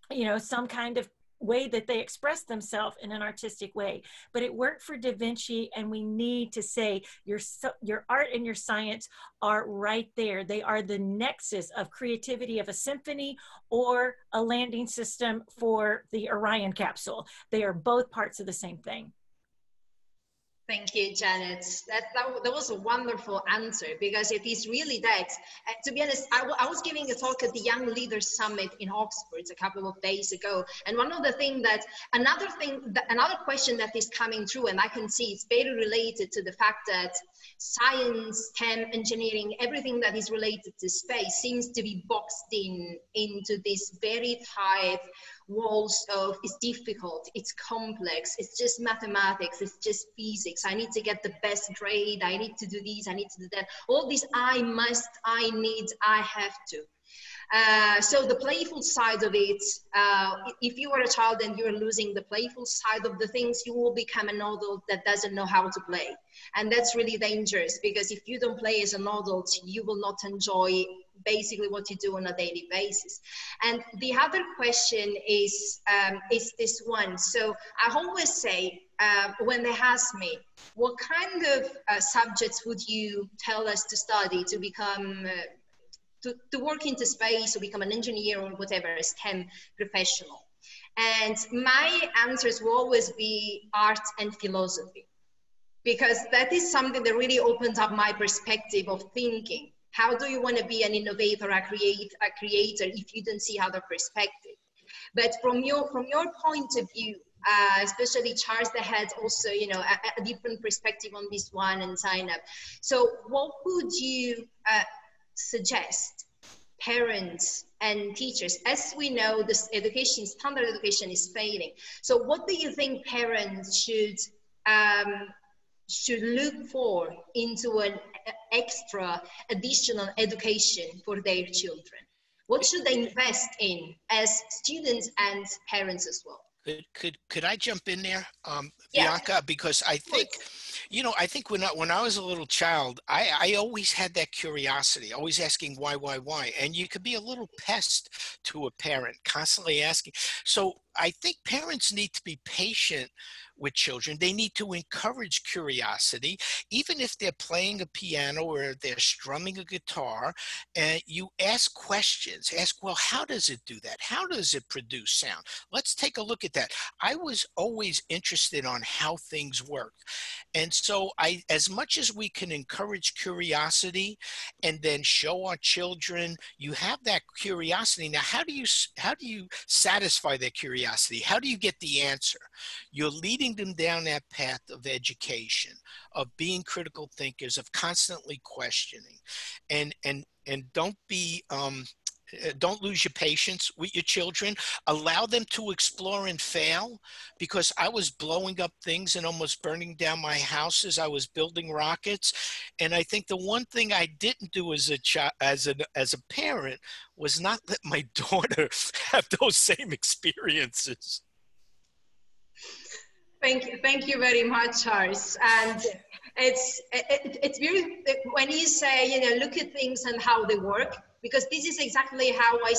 you know, some kind of way that they express themselves in an artistic way. But it worked for Da Vinci, and we need to say your art and your science are right there. They are the nexus of creativity of a symphony or a landing system for the Orion capsule. They are both parts of the same thing. Thank you, Janet. That was a wonderful answer, because it is really that. To be honest, I was giving a talk at the Young Leaders Summit in Oxford a couple of days ago. And one of the things that, another question that is coming through, and I can see it's very related to the fact that science, STEM, engineering, everything that is related to space seems to be boxed into this very tight walls of it's difficult, it's complex, it's just mathematics, it's just physics, I need to get the best grade, I need to do this, I need to do that, all this I must, I need, I have to. So the playful side of it, if you are a child and you're losing the playful side of the things, you will become an adult that doesn't know how to play. And that's really dangerous, because if you don't play as an adult, you will not enjoy basically what you do on a daily basis. And the other question is this one. So I always say, when they ask me, what kind of subjects would you tell us to study to become to work into space or become an engineer or whatever, a STEM professional? And my answers will always be art and philosophy, because that is something that really opens up my perspective of thinking. How do you want to be an innovator, a creator, if you don't see other perspective? But from your point of view, especially Charles, that had also, you know, a different perspective on this one, and Zainab. So what would you suggest parents and teachers? As we know, this education, standard education is failing. So what do you think parents should look for into an extra additional education for their children? What should they invest in as students and parents as well? Could I jump in there, Yeah. Bianca? Because I think, you know, I think when I was a little child, I always had that curiosity, always asking why? And you could be a little pest to a parent, constantly asking. So I think parents need to be patient with children. They need to encourage curiosity, even if they're playing a piano or they're strumming a guitar, and you ask questions. Ask, well, how does it do that? How does it produce sound? Let's take a look at that. I was always interested on how things work. And so as much as we can encourage curiosity and then show our children, you have that curiosity. Now, how do you satisfy that curiosity? How do you get the answer? You're leading them down that path of education, of being critical thinkers, of constantly questioning, and don't lose your patience with your children. Allow them to explore and fail, because I was blowing up things and almost burning down my house as I was building rockets. And I think the one thing I didn't do as a parent was not let my daughter have those same experiences. Thank you very much, Charles. And it's very, when you say, look at things and how they work, because this is exactly how I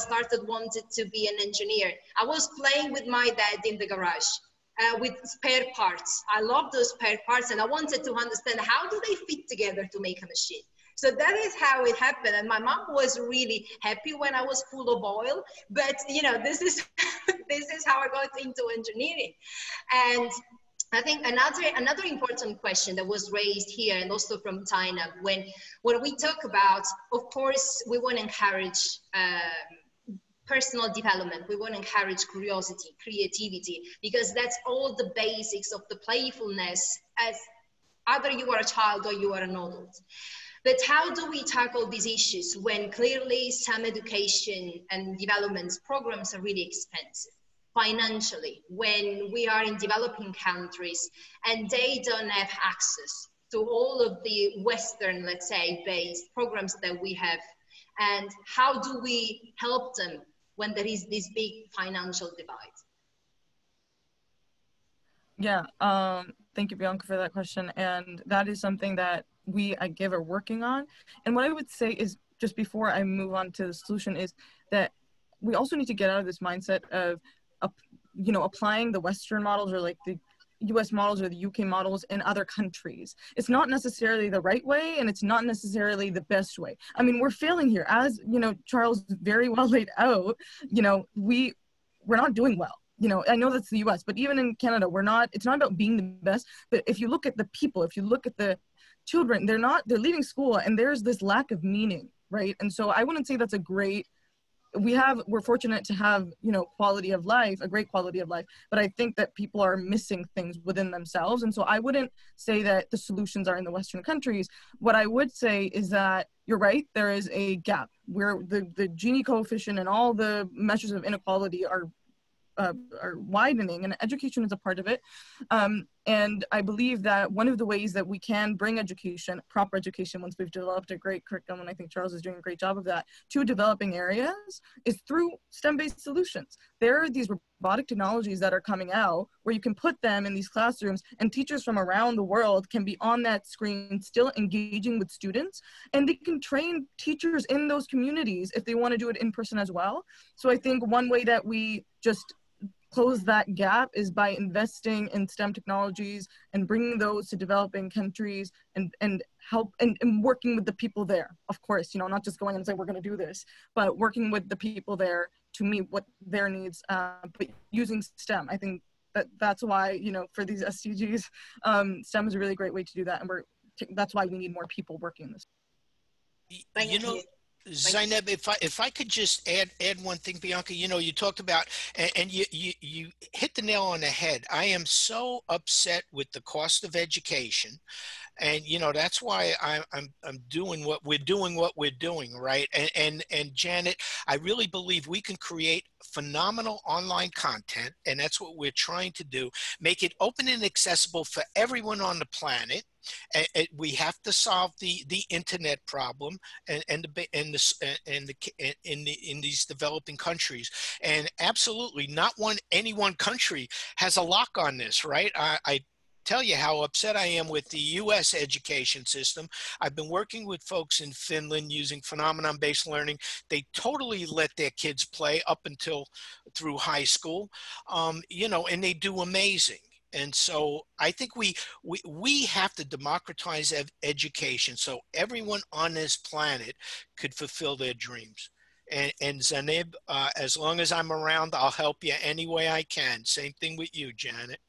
wanted to be an engineer. I was playing with my dad in the garage with spare parts. I love those spare parts, and I wanted to understand, how do they fit together to make a machine? So that is how it happened. And my mom was really happy when I was full of oil, but this is how I got into engineering. And I think another important question that was raised here, and also from Zainab, when we talk about, of course, we want to encourage personal development. We want to encourage curiosity, creativity, because that's all the basics of the playfulness, as either you are a child or you are an adult. But how do we tackle these issues when clearly some education and development programs are really expensive financially, when we are in developing countries and they don't have access to all of the Western, let's say, based programs that we have? And how do we help them when there is this big financial divide? Yeah, thank you, Bianca, for that question. And that is something that we at G.I.V.E are working on. And what I would say is, just before I move on to the solution, is that we also need to get out of this mindset of, applying the Western models, or like the US models or the UK models in other countries. It's not necessarily the right way, and it's not necessarily the best way. I mean, we're failing here. As, Charles very well laid out, we're not doing well. I know that's the US, but even in Canada, it's not about being the best, but if you look at the people, if you look at the children, they're leaving school and there's this lack of meaning, right? And so I wouldn't say that's we're fortunate to have, a great quality of life, but I think that people are missing things within themselves. And so I wouldn't say that the solutions are in the Western countries. What I would say is that you're right, there is a gap where the Gini coefficient and all the measures of inequality are widening, and education is a part of it. And I believe that one of the ways that we can bring education, proper education, once we've developed a great curriculum, and I think Charles is doing a great job of that, to developing areas, is through STEM-based solutions. There are these robotic technologies that are coming out where you can put them in these classrooms, and teachers from around the world can be on that screen still engaging with students, and they can train teachers in those communities if they want to do it in person as well. So I think one way that we just close that gap is by investing in STEM technologies and bringing those to developing countries, and help and working with the people there, of course, not just going and saying we're going to do this, but working with the people there to meet what their needs, but using STEM. I think that's why, for these SDGs, STEM is a really great way to do that, and that's why we need more people working in this. Thank you. Zainab, if I could just add one thing, Bianca, you talked about, and you hit the nail on the head. I am so upset with the cost of education, and that's why I'm doing what we're doing, right? And Janet, I really believe we can create phenomenal online content, and that's what we're trying to do. Make it open and accessible for everyone on the planet. We have to solve the internet problem in these developing countries, and absolutely not any one country has a lock on this, right? I tell you how upset I am with the US education system. I've been working with folks in Finland using phenomenon-based learning. They totally let their kids play up until through high school, you know, and they do amazing. And so I think we have to democratize education so everyone on this planet could fulfill their dreams. And Zainab, as long as I'm around, I'll help you any way I can. Same thing with you, Janet.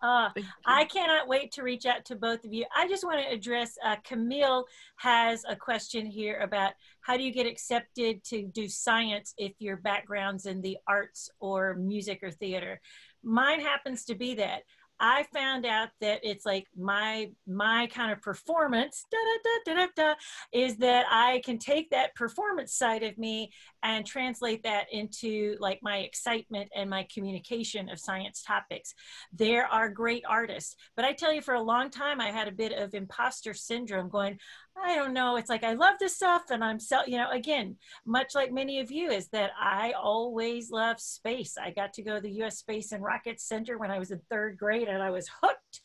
I cannot wait to reach out to both of you. I just want to address, Camille has a question here about how do you get accepted to do science if your background's in the arts or music or theater? Mine happens to be that. I found out that it's like my kind of performance is that I can take that performance side of me and translate that into like my excitement and my communication of science topics. There are great artists, but I tell you, for a long time, I had a bit of imposter syndrome going, I don't know, it's like I love this stuff and I'm so, you know, again, much like many of you, is that I always loved space. I got to go to the US Space and Rocket Center when I was in 3rd grade and I was hooked.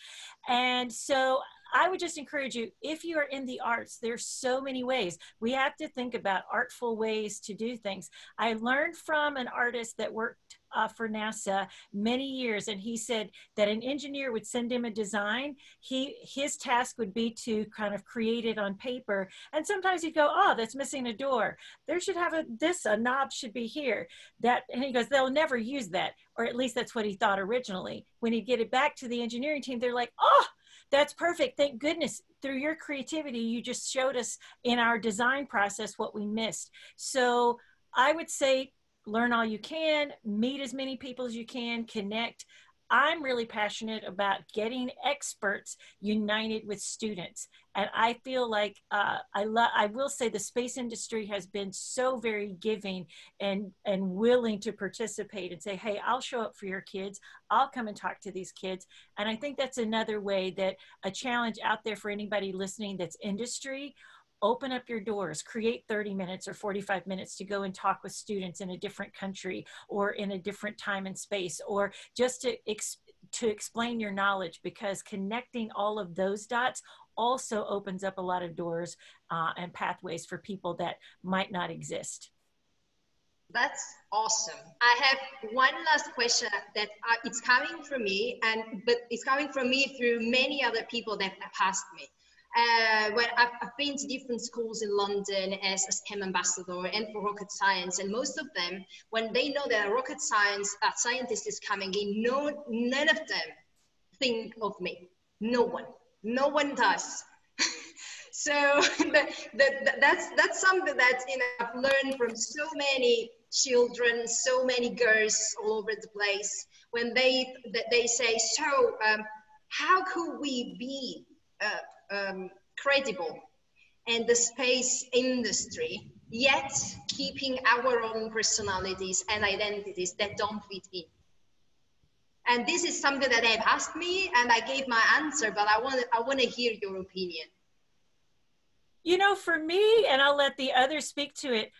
And so I would just encourage you, if you are in the arts, there's so many ways. We have to think about artful ways to do things. I learned from an artist that worked for NASA many years, and he said that an engineer would send him a design. His task would be to kind of create it on paper, and sometimes he'd go, oh, that's missing a door. There should have a knob should be here. And he goes, they'll never use that, or at least that's what he thought originally. When he'd get it back to the engineering team, they're like, oh, that's perfect. Thank goodness. Through your creativity, you just showed us in our design process what we missed. So I would say, learn all you can, meet as many people as you can, connect. I'm really passionate about getting experts united with students. And I feel like I will say the space industry has been so very giving and willing to participate and say, hey, I'll show up for your kids. I'll come and talk to these kids. And I think that's another way, that a challenge out there for anybody listening that's industry. Open up your doors, create 30 minutes or 45 minutes to go and talk with students in a different country or in a different time and space, or just to explain your knowledge, because connecting all of those dots also opens up a lot of doors and pathways for people that might not exist. That's awesome. I have one last question that it's coming from me, but it's coming from me through many other people that have passed me. When I've been to different schools in London as a STEM ambassador and for rocket science, and most of them, when they know that a rocket scientist is coming in, none of them think of me. No one does. So that's something that, you know, I've learned from so many children, so many girls all over the place. When they say, so how could we be credible in the space industry, yet keeping our own personalities and identities that don't fit in? And this is something that they've asked me, and I gave my answer, but I want to hear your opinion. You know, for me, and I'll let the others speak to it,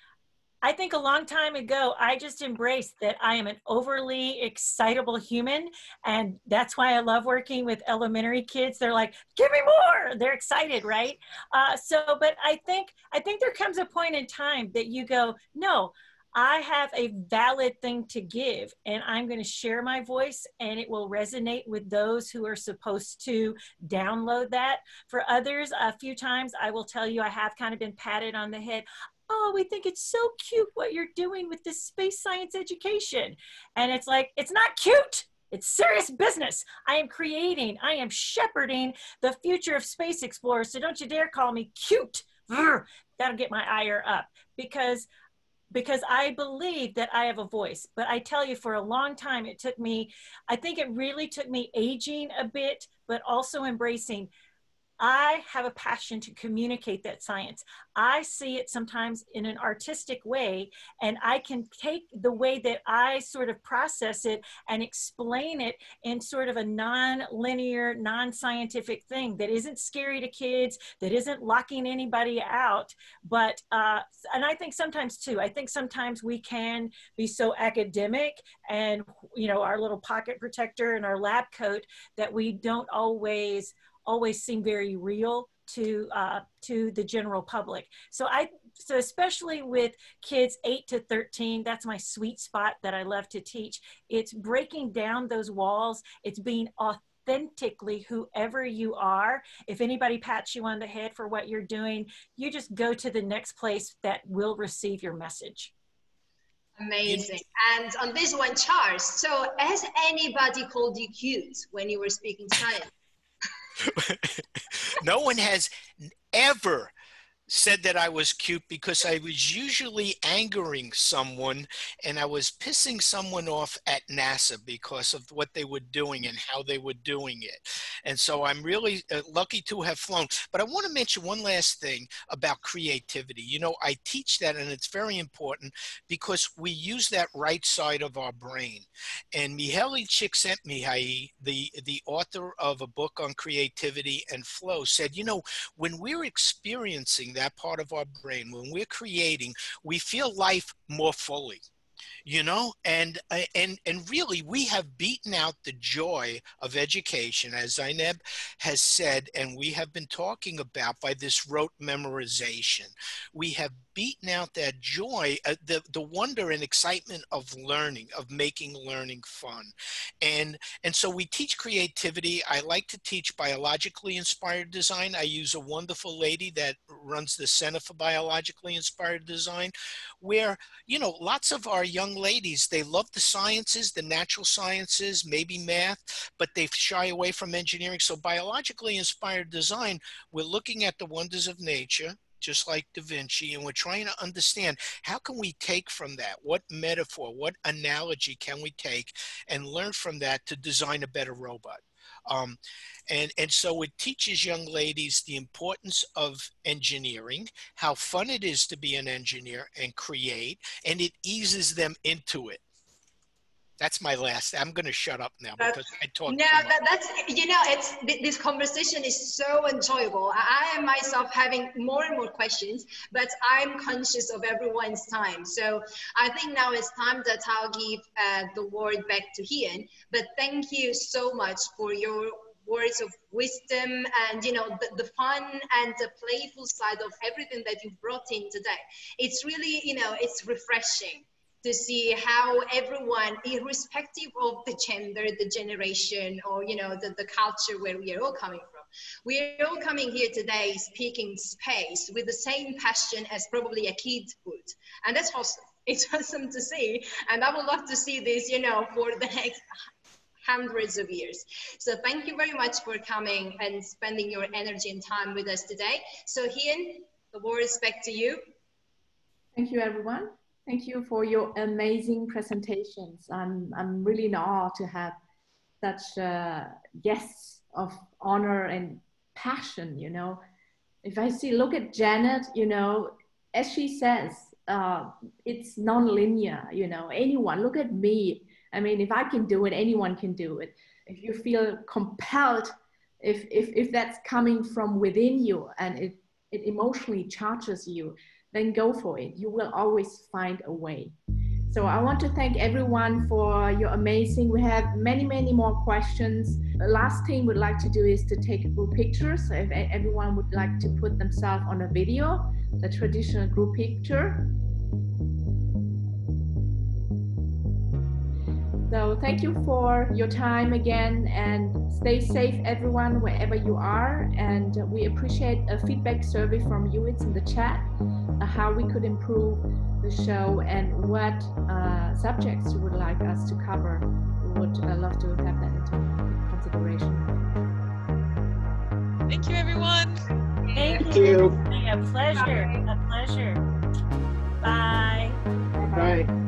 I think a long time ago, I just embraced that I am an overly excitable human. And that's why I love working with elementary kids. They're like, give me more. They're excited, right? But I think there comes a point in time that you go, no, I have a valid thing to give, and I'm going to share my voice, and it will resonate with those who are supposed to download that. For others, a few times I will tell you, I have kind of been patted on the head. Oh, we think it's so cute what you're doing with this space science education. And it's like, it's not cute. It's serious business. I am shepherding the future of space explorers. So don't you dare call me cute. That'll get my ire up, because I believe that I have a voice. But I tell you, for a long time, I think it really took me aging a bit, but also embracing, I have a passion to communicate that science. I see it sometimes in an artistic way, and I can take the way that I sort of process it and explain it in sort of a non-linear, non-scientific thing that isn't scary to kids, that isn't locking anybody out. But, and I think sometimes too, I think sometimes we can be so academic and, you know, our little pocket protector and our lab coat that we don't always seem very real to the general public. So especially with kids 8 to 13, that's my sweet spot that I love to teach. It's breaking down those walls. It's being authentically whoever you are. If anybody pats you on the head for what you're doing, you just go to the next place that will receive your message. Amazing. And on this one, Charles, so has anybody called you cute when you were speaking science? No one has ever said that I was cute, because I was usually angering someone and I was pissing someone off at NASA because of what they were doing and how they were doing it. And so I'm really lucky to have flown. But I want to mention one last thing about creativity. You know, I teach that, and it's very important because we use that right side of our brain. And Mihaly Csikszentmihalyi, the author of a book on creativity and flow, said, you know, when we're experiencing that part of our brain, when we're creating, we feel life more fully, you know, and really we have beaten out the joy of education, as Zainab has said, and we have been talking about, by this rote memorization. We have beaten out that joy, the wonder and excitement of learning, of making learning fun. And so we teach creativity. I like to teach biologically inspired design. I use a wonderful lady that runs the Center for Biologically Inspired Design, where, you know, lots of our young ladies, they love the sciences, the natural sciences, maybe math, but they shy away from engineering. So biologically inspired design, we're looking at the wonders of nature, just like Da Vinci, and we're trying to understand, how can we take from that? What metaphor, what analogy can we take and learn from that to design a better robot? And so it teaches young ladies the importance of engineering, how fun it is to be an engineer and create, and it eases them into it. That's my last. I'm going to shut up now because I talked too much. That's, you know, this conversation is so enjoyable. I am myself having more and more questions, but I'm conscious of everyone's time. So I think now it's time that I'll give the word back to Ian. But thank you so much for your words of wisdom and, you know, the fun and the playful side of everything that you've brought in today. It's really, you know, it's refreshing to see how everyone, irrespective of the gender, the generation, or, you know, the culture where we are all coming from, we are all coming here today speaking space with the same passion as probably a kid would. And that's awesome. It's awesome to see. And I would love to see this, you know, for the next hundreds of years. So thank you very much for coming and spending your energy and time with us today. So Ian, the word is back to you. Thank you, everyone. Thank you for your amazing presentations. I'm really in awe to have such guests of honor and passion, you know. If I look at Janet, you know, as she says, it's non-linear, you know, anyone, look at me. I mean, if I can do it, anyone can do it. If you feel compelled, if that's coming from within you and it emotionally charges you, then go for it. You will always find a way. So I want to thank everyone for your amazing, we have many, many more questions. The last thing we'd like to do is to take group pictures. So if everyone would like to put themselves on a video, the traditional group picture. So thank you for your time again, and stay safe everyone wherever you are, and we appreciate a feedback survey from you. It's in the chat, how we could improve the show and what subjects you would like us to cover. We would love to have that into consideration. Thank you, everyone. Thank you. A pleasure. A pleasure. Bye. Bye.